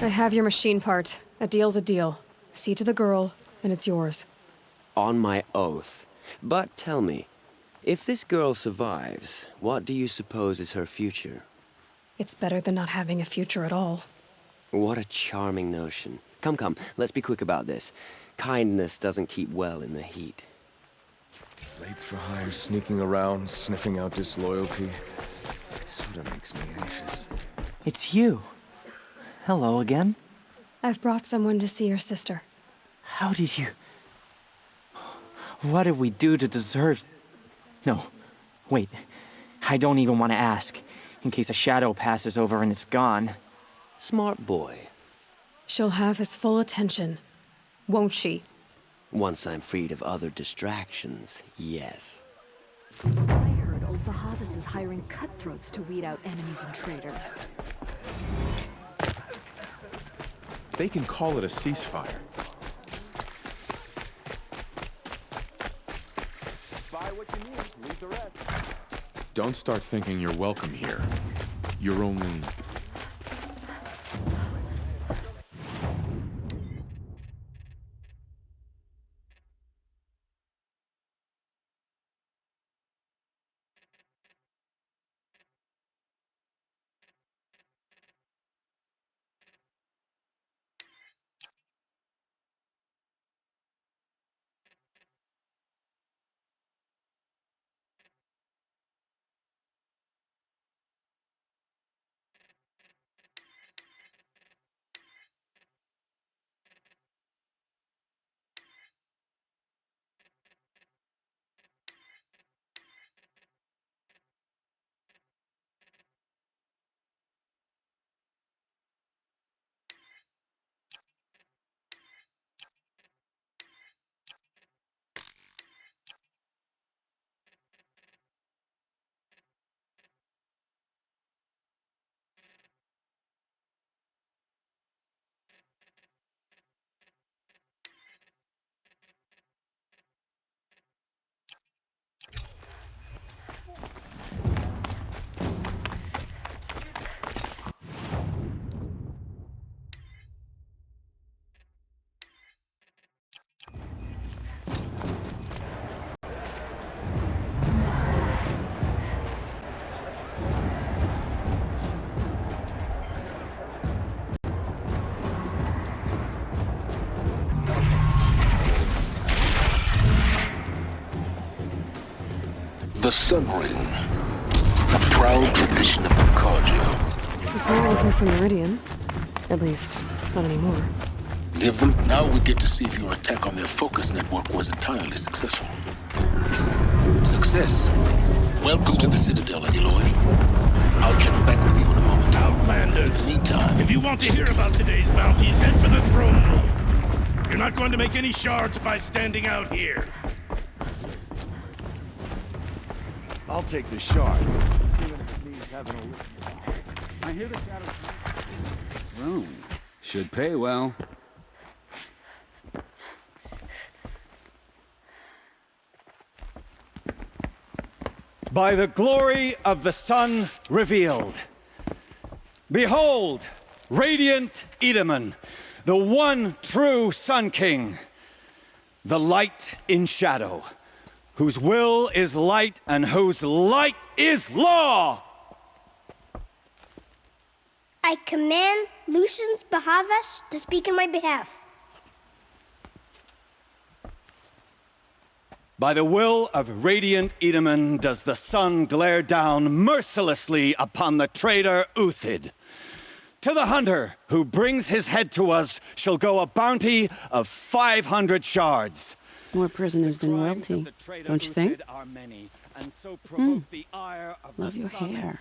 I have your machine part. A deal's a deal. See to the girl, and it's yours. On my oath. But tell me, if this girl survives, what do you suppose is her future? It's better than not having a future at all. What a charming notion. Come, come, let's be quick about this. Kindness doesn't keep well in the heat. Blades for hire, sneaking around, sniffing out disloyalty. It sort of makes me anxious. It's you. Hello again. I've brought someone to see your sister. How did you... What did we do to deserve... No, wait. I don't even want to ask, in case a shadow passes over and it's gone. Smart boy. She'll have his full attention, won't she? Once I'm freed of other distractions, yes. I heard old Bahavis is hiring cutthroats to weed out enemies and traitors. They can call it a ceasefire. Buy what you need, leave the rest. Don't start thinking you're welcome here. You're only... The Sun Ring, a proud tradition of Cardio. It's not working some Meridian. At least, not anymore. Now we get to see if your attack on their focus network was entirely successful. Success. Welcome to the Citadel, Aloy. I'll check back with you in a moment. Outlanders. Meantime, if you want to hear about today's bounties, head for the throne room. You're not going to make any shards by standing out here. I'll take the shards. I hear the shadows. Room. Should pay well. By the glory of the sun revealed. Behold, Radiant Edaman, the one true Sun King, the light in shadow, whose will is light and whose light is law! I command Lucius Bahavas to speak in my behalf. By the will of Radiant Edaman does the sun glare down mercilessly upon the traitor Uthid. To the hunter who brings his head to us shall go a bounty of 500 shards. More prisoners than royalty, don't you think? Love your hair.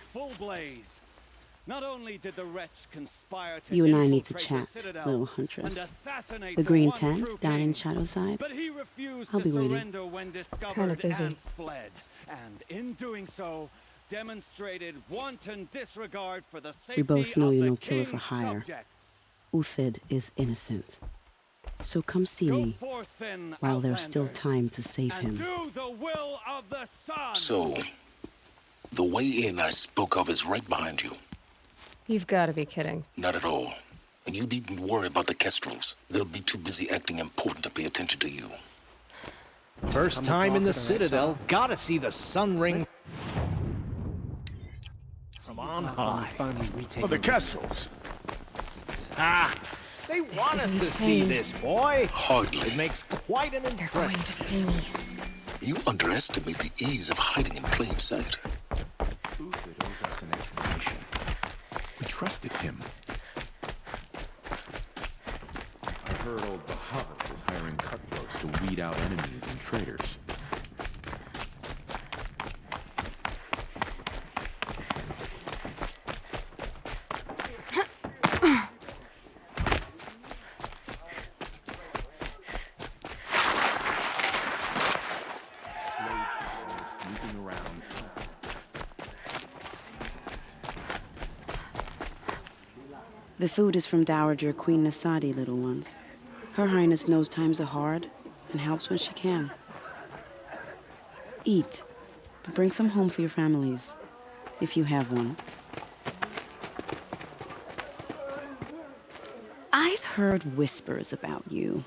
Not only did the wretch conspire to You and I need to chat, Citadel little huntress. and assassinate The green one tent true down king, in Shadowside. but he refused I'll to be waiting. surrender when discovered and fled. And in doing so, demonstrated wanton disregard for the safety We both know of you're the no killer for king's hire. subjects. Uthid is innocent. So come see me while there's still time to save him. Do the will of the sun. So, the way in I spoke of is right behind you. You've got to be kidding. Not at all. And you needn't worry about the Kestrels. They'll be too busy acting important to pay attention to you. First time in the Citadel, gotta see the sun ring from on high. Oh, the Kestrels. Ah, they want us to see this, boy. Hardly. It makes quite an impression. They're going to see me. You underestimate the ease of hiding in plain sight. Uthid owes us an explanation. We trusted him. I heard old Bahavas is hiring cutthroats to weed out enemies and traitors. The food is from Dowager Queen Nasadi, little ones. Her Highness knows times are hard and helps when she can. Eat, but bring some home for your families, if you have one. I've heard whispers about you.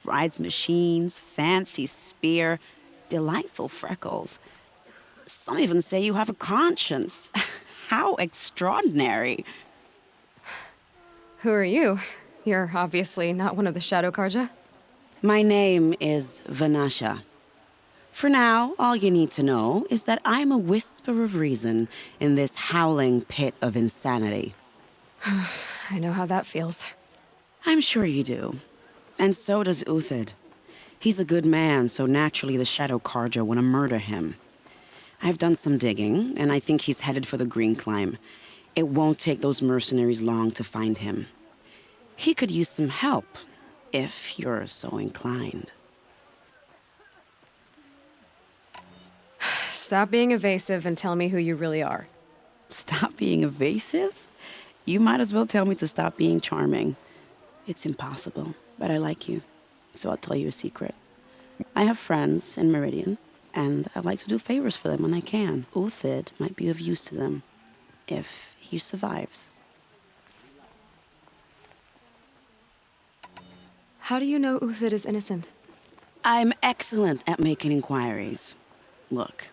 Rides machines, fancy spear, delightful freckles. Some even say you have a conscience. How extraordinary. Who are you? You're obviously not one of the Shadow Karja. My name is Vanasha. For now, all you need to know is that I'm a whisper of reason in this howling pit of insanity. I know how that feels. I'm sure you do. And so does Uthid. He's a good man, so naturally the Shadow Karja want to murder him. I've done some digging, and I think he's headed for the Green Climb. It won't take those mercenaries long to find him. He could use some help, if you're so inclined. Stop being evasive and tell me who you really are. Stop being evasive? You might as well tell me to stop being charming. It's impossible, but I like you, so I'll tell you a secret. I have friends in Meridian, and I like to do favors for them when I can. Uthid might be of use to them, if he survives. How do you know Uthid is innocent? I'm excellent at making inquiries. Look,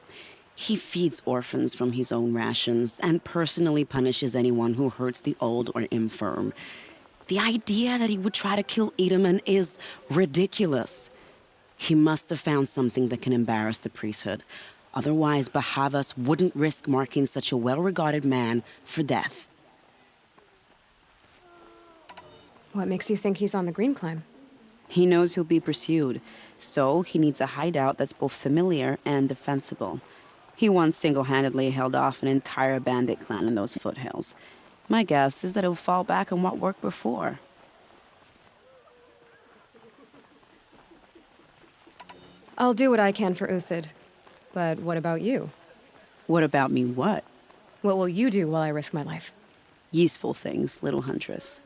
he feeds orphans from his own rations and personally punishes anyone who hurts the old or infirm. The idea that he would try to kill Edaman is ridiculous. He must have found something that can embarrass the priesthood. Otherwise, Bahavas wouldn't risk marking such a well-regarded man for death. What makes you think he's on the Green Climb? He knows he'll be pursued, so he needs a hideout that's both familiar and defensible. He once single-handedly held off an entire bandit clan in those foothills. My guess is that he'll fall back on what worked before. I'll do what I can for Uthid. But what about you? What about me what? What will you do while I risk my life? Useful things, little huntress.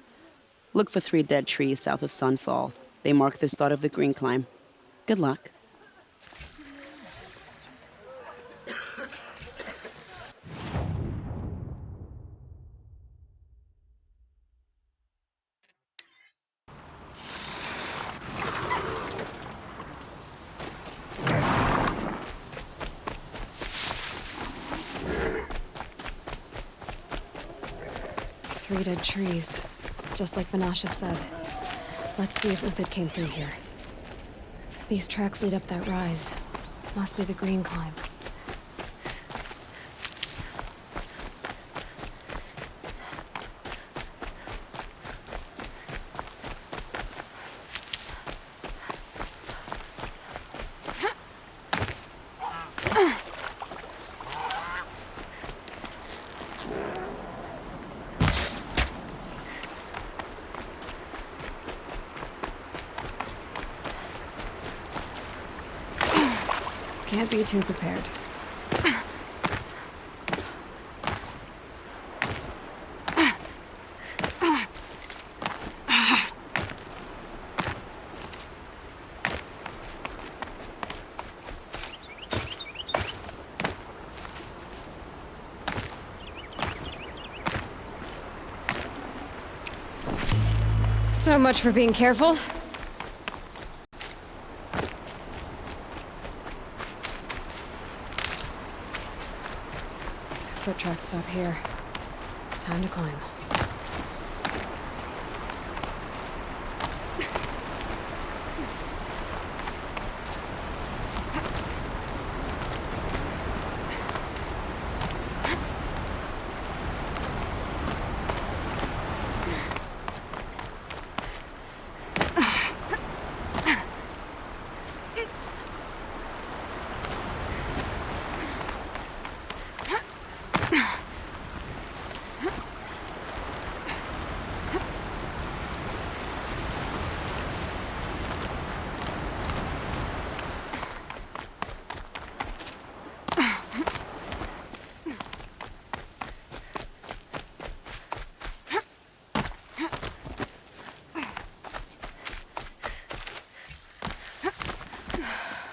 Look for 3 dead trees south of Sunfall. They mark the start of the Green Climb. Good luck. 3 dead trees, just like Vanasha said. Let's see if Uthid came through here. These tracks lead up that rise. Must be the green climb. Can't be too prepared. So much for being careful. Foot tracks stop here. Time to climb.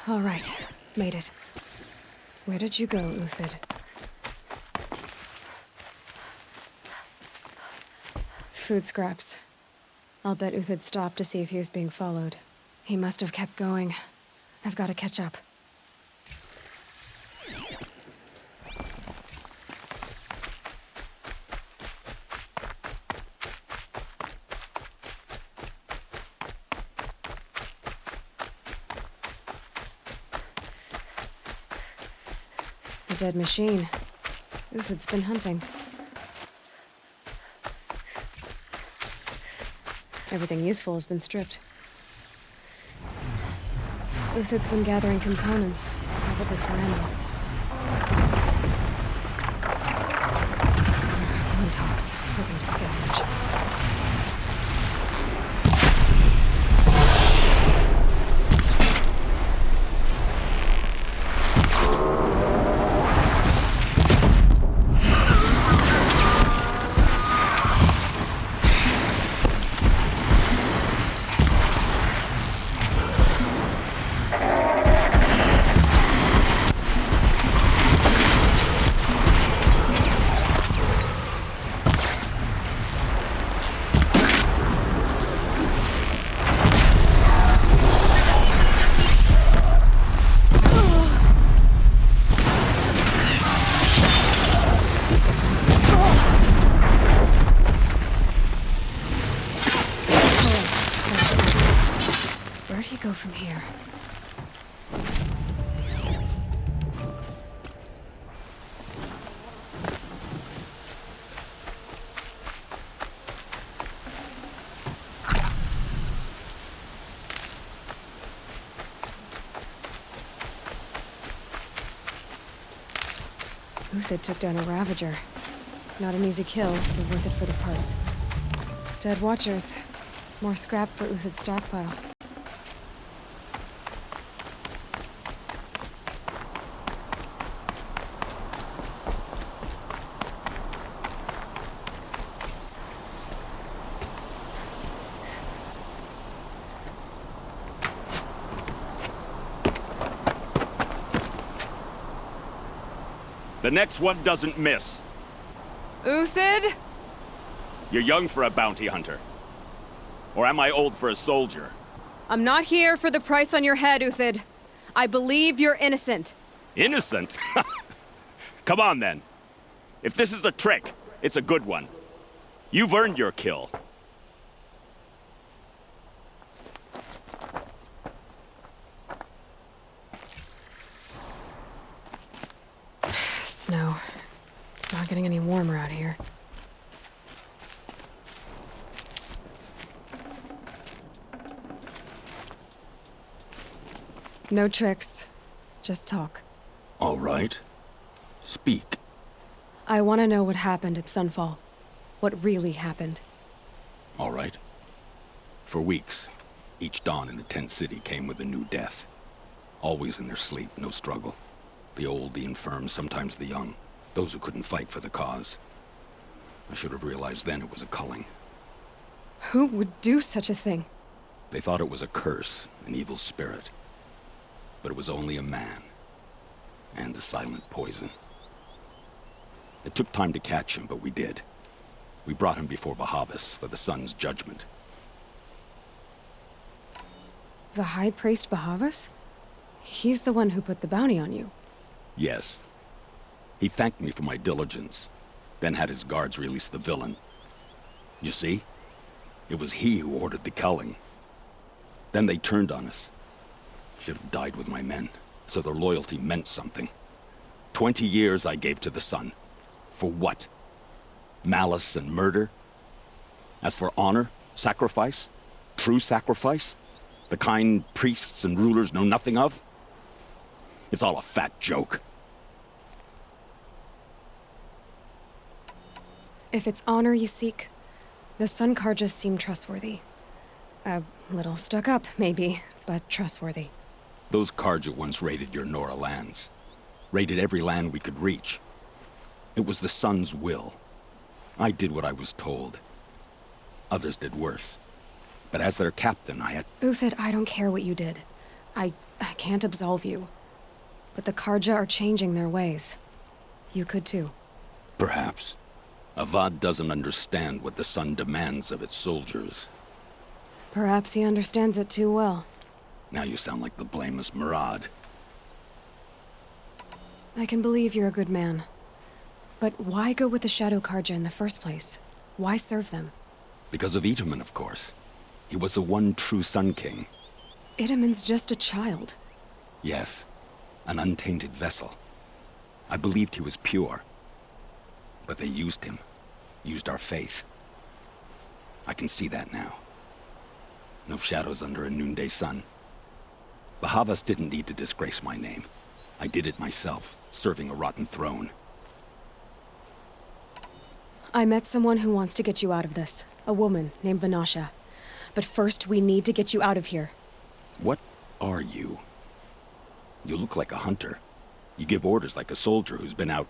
All right, made it. Where did you go, Uthid? Food scraps. I'll bet Uthid stopped to see if he was being followed. He must have kept going. I've got to catch up. A dead machine. Uthid's been hunting. Everything useful has been stripped. Uthid's been gathering components, probably for ammo. Talks, hoping to scavenge. Where'd he go from here? Uthid took down a Ravager. Not an easy kill, but worth it for the parts. Dead Watchers. More scrap for Uthid's stockpile. The next one doesn't miss. Uthid? You're young for a bounty hunter. Or am I old for a soldier? I'm not here for the price on your head, Uthid. I believe you're innocent. Innocent? Come on, then. If this is a trick, it's a good one. You've earned your kill. Snow. It's not getting any warmer out here. No tricks. Just talk. All right. Speak. I want to know what happened at Sunfall. What really happened. All right. For weeks, each dawn in the tent city came with a new death. Always in their sleep, no struggle. The old, the infirm, sometimes the young. Those who couldn't fight for the cause. I should have realized then it was a culling. Who would do such a thing? They thought it was a curse, an evil spirit. But it was only a man. And a silent poison. It took time to catch him, but we did. We brought him before Bahavas for the sun's judgment. The High Priest Bahavas? He's the one who put the bounty on you. Yes. He thanked me for my diligence, then had his guards release the villain. You see? It was he who ordered the culling. Then they turned on us. Should have died with my men, so their loyalty meant something. 20 years I gave to the sun. For what? Malice and murder? As for honor, sacrifice, true sacrifice, the kind priests and rulers know nothing of? It's all a fat joke. If it's honor you seek, the Sun Karjas seem trustworthy. A little stuck up, maybe, but trustworthy. Those Karja once raided your Nora lands. Raided every land we could reach. It was the Sun's will. I did what I was told. Others did worse. But as their captain, I had... Uthid, I don't care what you did. I can't absolve you. But the Karja are changing their ways. You could too. Perhaps. Avad doesn't understand what the Sun demands of its soldiers. Perhaps he understands it too well. Now you sound like the blameless Murad. I can believe you're a good man. But why go with the Shadow Karja in the first place? Why serve them? Because of Itaman, of course. He was the one true Sun King. Itaman's just a child. Yes, an untainted vessel. I believed he was pure. But they used him. Used our faith. I can see that now. No shadows under a noonday sun. Bahavas didn't need to disgrace my name. I did it myself, serving a rotten throne. I met someone who wants to get you out of this. A woman named Vanasha. But first, we need to get you out of here. What are you? You look like a hunter. You give orders like a soldier who's been out...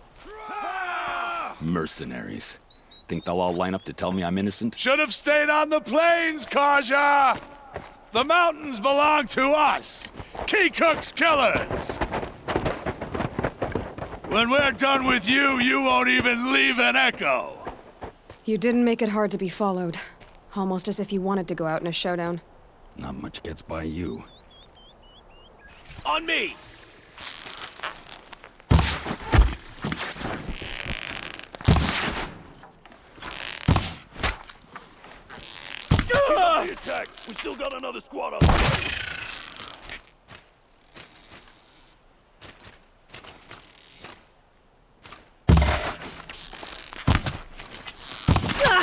Mercenaries. Think they'll all line up to tell me I'm innocent? Should have stayed on the plains, Kaja! The mountains belong to us! Keecook's killers! When we're done with you, you won't even leave an echo! You didn't make it hard to be followed. Almost as if you wanted to go out in a showdown. Not much gets by you. On me! The attack! We still got another squad up there.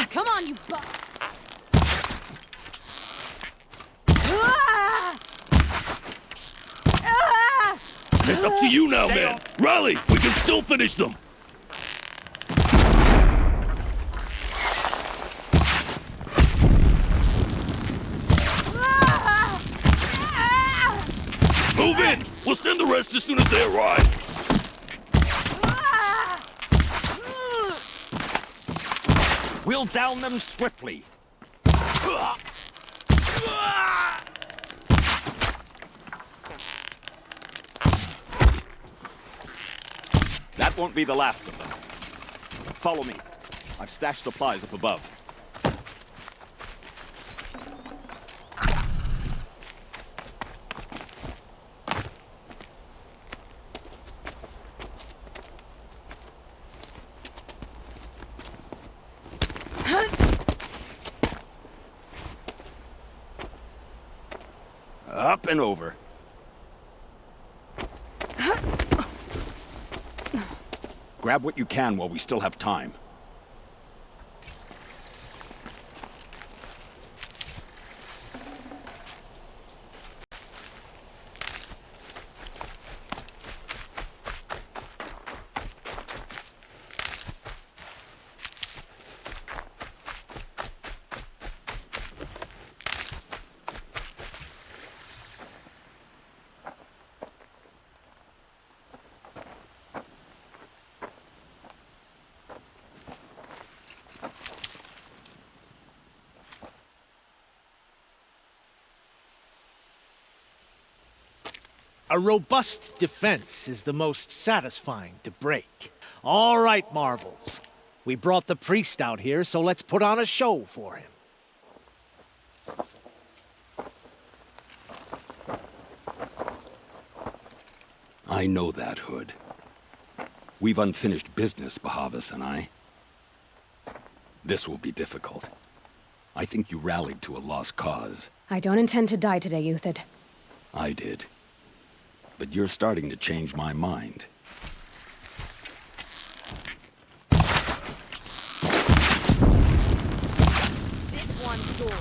Come on, you butt! It's up to you now, man. Rally! We can still finish them. Move in! We'll send the rest as soon as they arrive. We'll down them swiftly. That won't be the last of them. Follow me. I've stashed supplies up above. Up and over. Grab what you can while we still have time. A robust defense is the most satisfying to break. All right, Marvels. We brought the priest out here, so let's put on a show for him. I know that, Hood. We've unfinished business, Bahavas and I. This will be difficult. I think you rallied to a lost cause. I don't intend to die today, Euthid. I did. But you're starting to change my mind. This one's yours.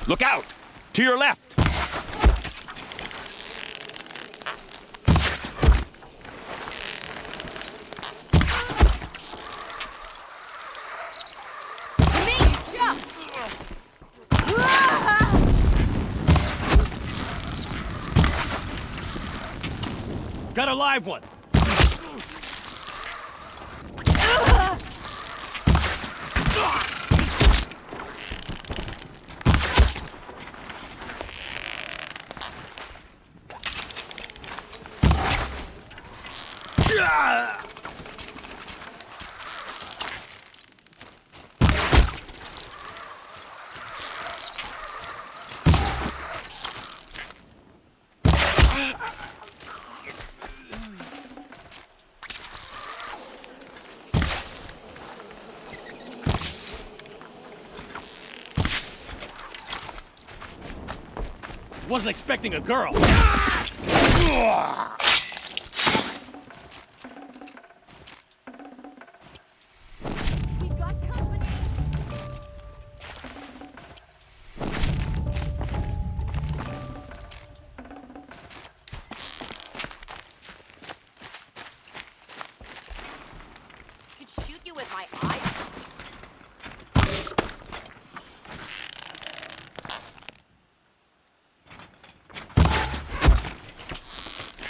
Look out! To your left! Got a live one! Wasn't expecting a girl.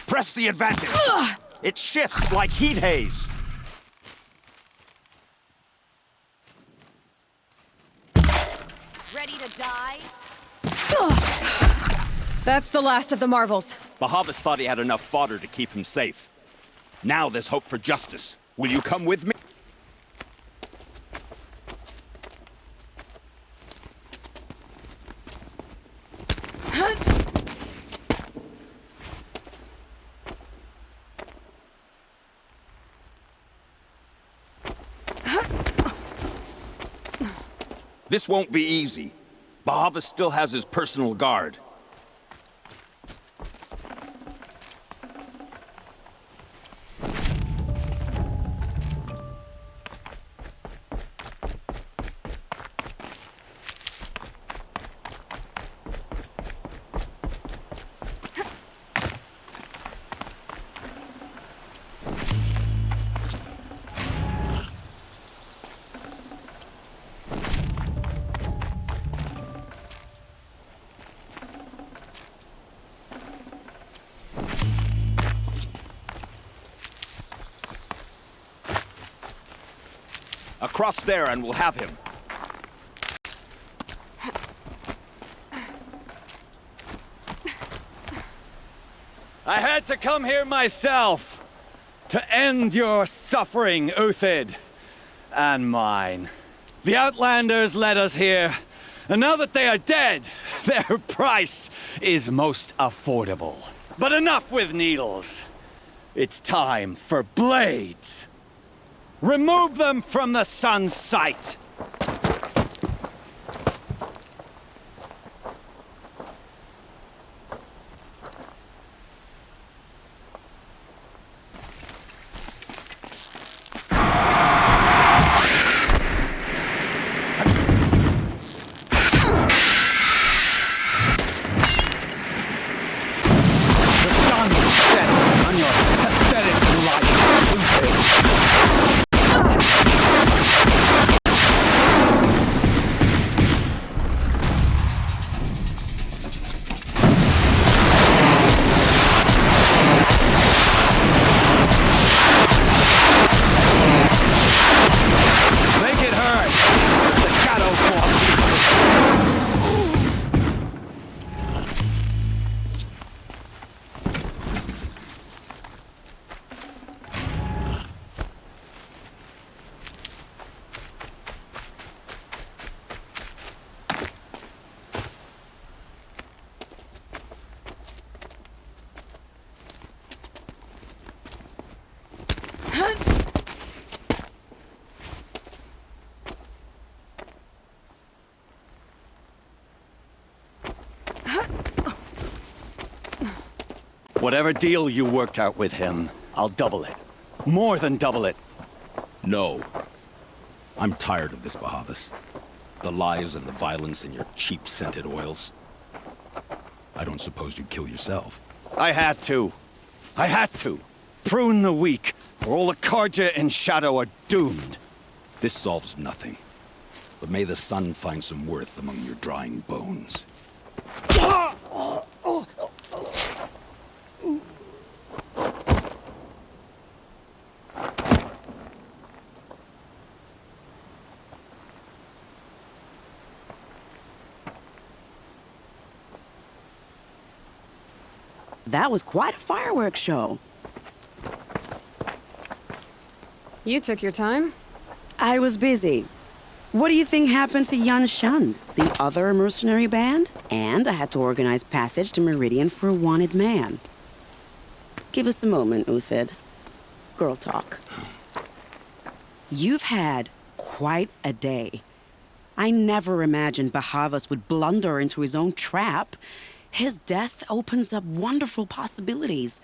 Press the advantage! It shifts like heat haze! Ready to die? That's the last of the Marvels. Bahavas thought he had enough fodder to keep him safe. Now there's hope for justice. Will you come with me? This won't be easy. Bahavas still has his personal guard. Across there and we'll have him. I had to come here myself to end your suffering, Uthid, and mine. The Outlanders led us here, and now that they are dead, their price is most affordable. But enough with needles. It's time for blades. Remove them from the sun's sight. Whatever deal you worked out with him, I'll double it. More than double it. No. I'm tired of this, Bahavas. The lies and the violence and your cheap scented oils. I don't suppose you'd kill yourself. I had to. I had to. Prune the weak, or all the Karja in Shadow are doomed. This solves nothing. But may the sun find some worth among your drying bones. That was quite a fireworks show. You took your time? I was busy. What do you think happened to Yan Shund, the other mercenary band? And I had to organize passage to Meridian for a wanted man. Give us a moment, Uthid. Girl talk. You've had quite a day. I never imagined Bahavas would blunder into his own trap. His death opens up wonderful possibilities.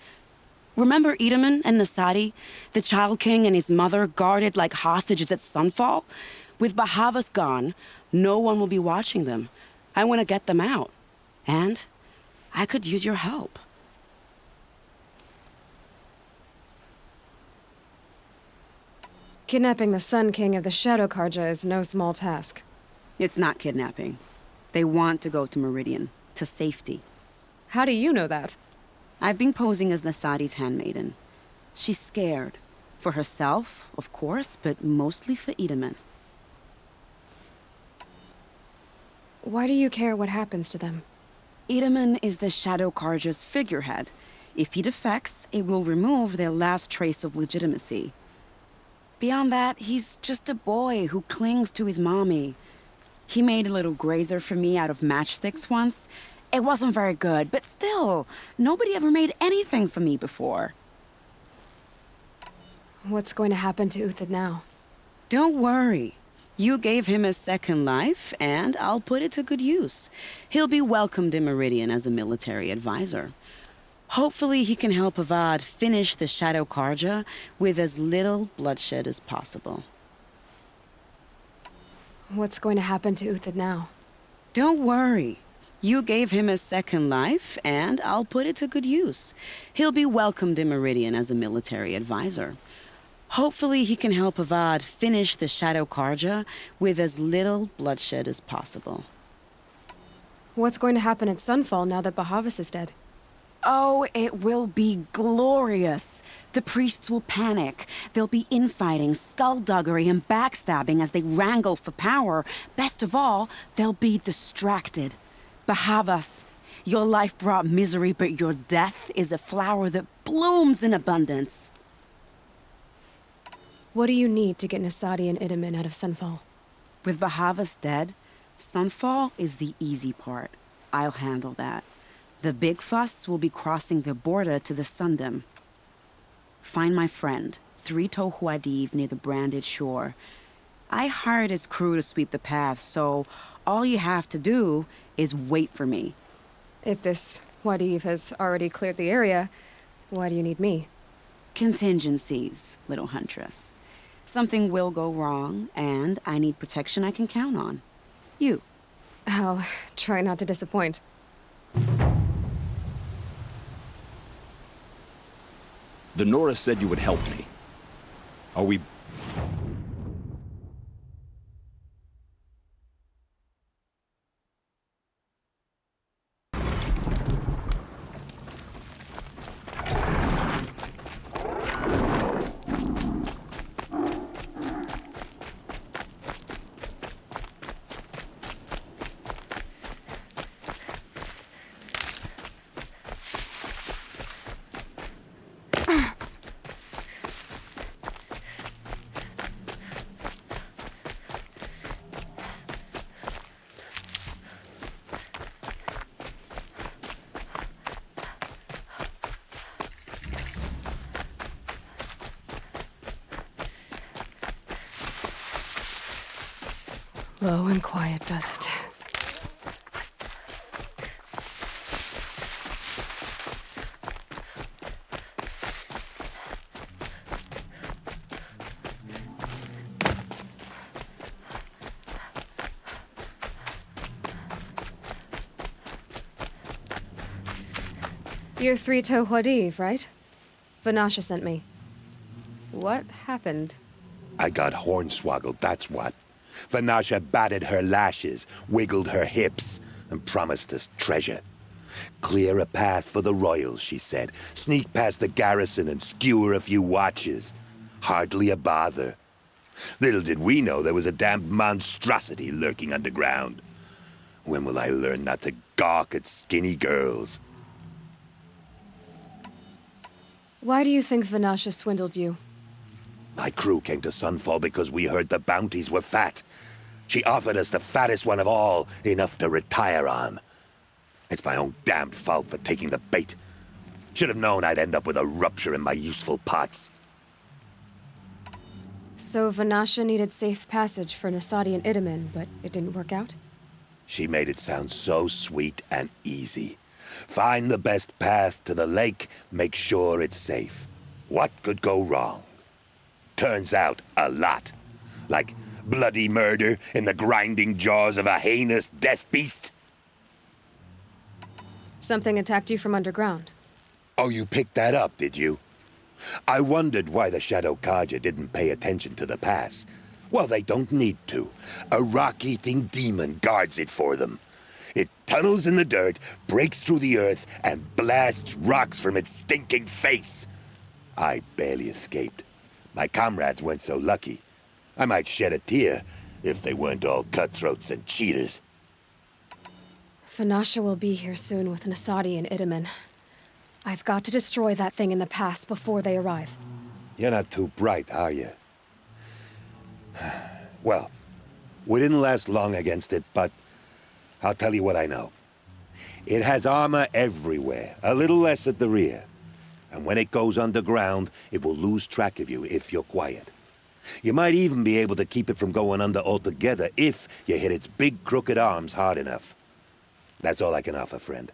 Remember Edaman and Nasadi, the Child King and his mother guarded like hostages at Sunfall? With Bahavas gone, no one will be watching them. I want to get them out. And I could use your help. Kidnapping the Sun King of the Shadow Karja is no small task. It's not kidnapping. They want to go to Meridian, to safety. How do you know that? I've been posing as Nasadi's handmaiden. She's scared. For herself, of course, but mostly for Edaman. Why do you care what happens to them? Edaman is the Shadow Karja's figurehead. If he defects, it will remove their last trace of legitimacy. Beyond that, he's just a boy who clings to his mommy. He made a little grazer for me out of matchsticks once. It wasn't very good, but still, nobody ever made anything for me before. What's going to happen to Uthid now? Don't worry. You gave him a second life, and I'll put it to good use. He'll be welcomed in Meridian as a military advisor. Hopefully he can help Avad finish the Shadow Karja with as little bloodshed as possible. What's going to happen to Uthid now? Don't worry. You gave him a second life, and I'll put it to good use. He'll be welcomed in Meridian as a military advisor. Hopefully he can help Avad finish the Shadow Karja with as little bloodshed as possible. What's going to happen at Sunfall now that Bahavas is dead? Oh, it will be glorious. The priests will panic. There'll be infighting, skullduggery, and backstabbing as they wrangle for power. Best of all, they'll be distracted. Bahavas, your life brought misery, but your death is a flower that blooms in abundance. What do you need to get Nasadi and Edaman out of Sunfall? With Bahavas dead, Sunfall is the easy part. I'll handle that. The big fuss will be crossing the border to the Sundom. Find my friend, Three-Toe Huadiv, near the branded shore. I hired his crew to sweep the path, so all you have to do is wait for me. If this Huadiv has already cleared the area, why do you need me? Contingencies, little huntress. Something will go wrong, and I need protection I can count on. You. I'll try not to disappoint. The Nora said you would help me. Are we... Low and quiet does it. You're Three-Toe Huadiv, right? Vanasha sent me. What happened? I got hornswoggled, that's what. Vanasha batted her lashes, wiggled her hips, and promised us treasure. Clear a path for the royals, she said. Sneak past the garrison and skewer a few watches. Hardly a bother. Little did we know there was a damned monstrosity lurking underground. When will I learn not to gawk at skinny girls? Why do you think Vanasha swindled you? My crew came to Sunfall because we heard the bounties were fat. She offered us the fattest one of all, enough to retire on. It's my own damned fault for taking the bait. Should have known I'd end up with a rupture in my useful parts. So Vanasha needed safe passage for Nasadi and Idaman, but it didn't work out? She made it sound so sweet and easy. Find the best path to the lake, make sure it's safe. What could go wrong? Turns out, a lot. Like bloody murder in the grinding jaws of a heinous death beast. Something attacked you from underground. Oh, you picked that up, did you? I wondered why the Shadow Kaja didn't pay attention to the pass. Well, they don't need to. A rock-eating demon guards it for them. It tunnels in the dirt, breaks through the earth, and blasts rocks from its stinking face. I barely escaped. My comrades weren't so lucky. I might shed a tear if they weren't all cutthroats and cheaters. Vanasha will be here soon with Nasadi and Idaman. I've got to destroy that thing in the pass before they arrive. You're not too bright, are you? Well, we didn't last long against it, but I'll tell you what I know. It has armor everywhere, a little less at the rear. And when it goes underground, it will lose track of you if you're quiet. You might even be able to keep it from going under altogether if you hit its big crooked arms hard enough. That's all I can offer, friend.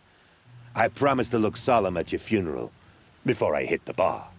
I promise to look solemn at your funeral before I hit the bar.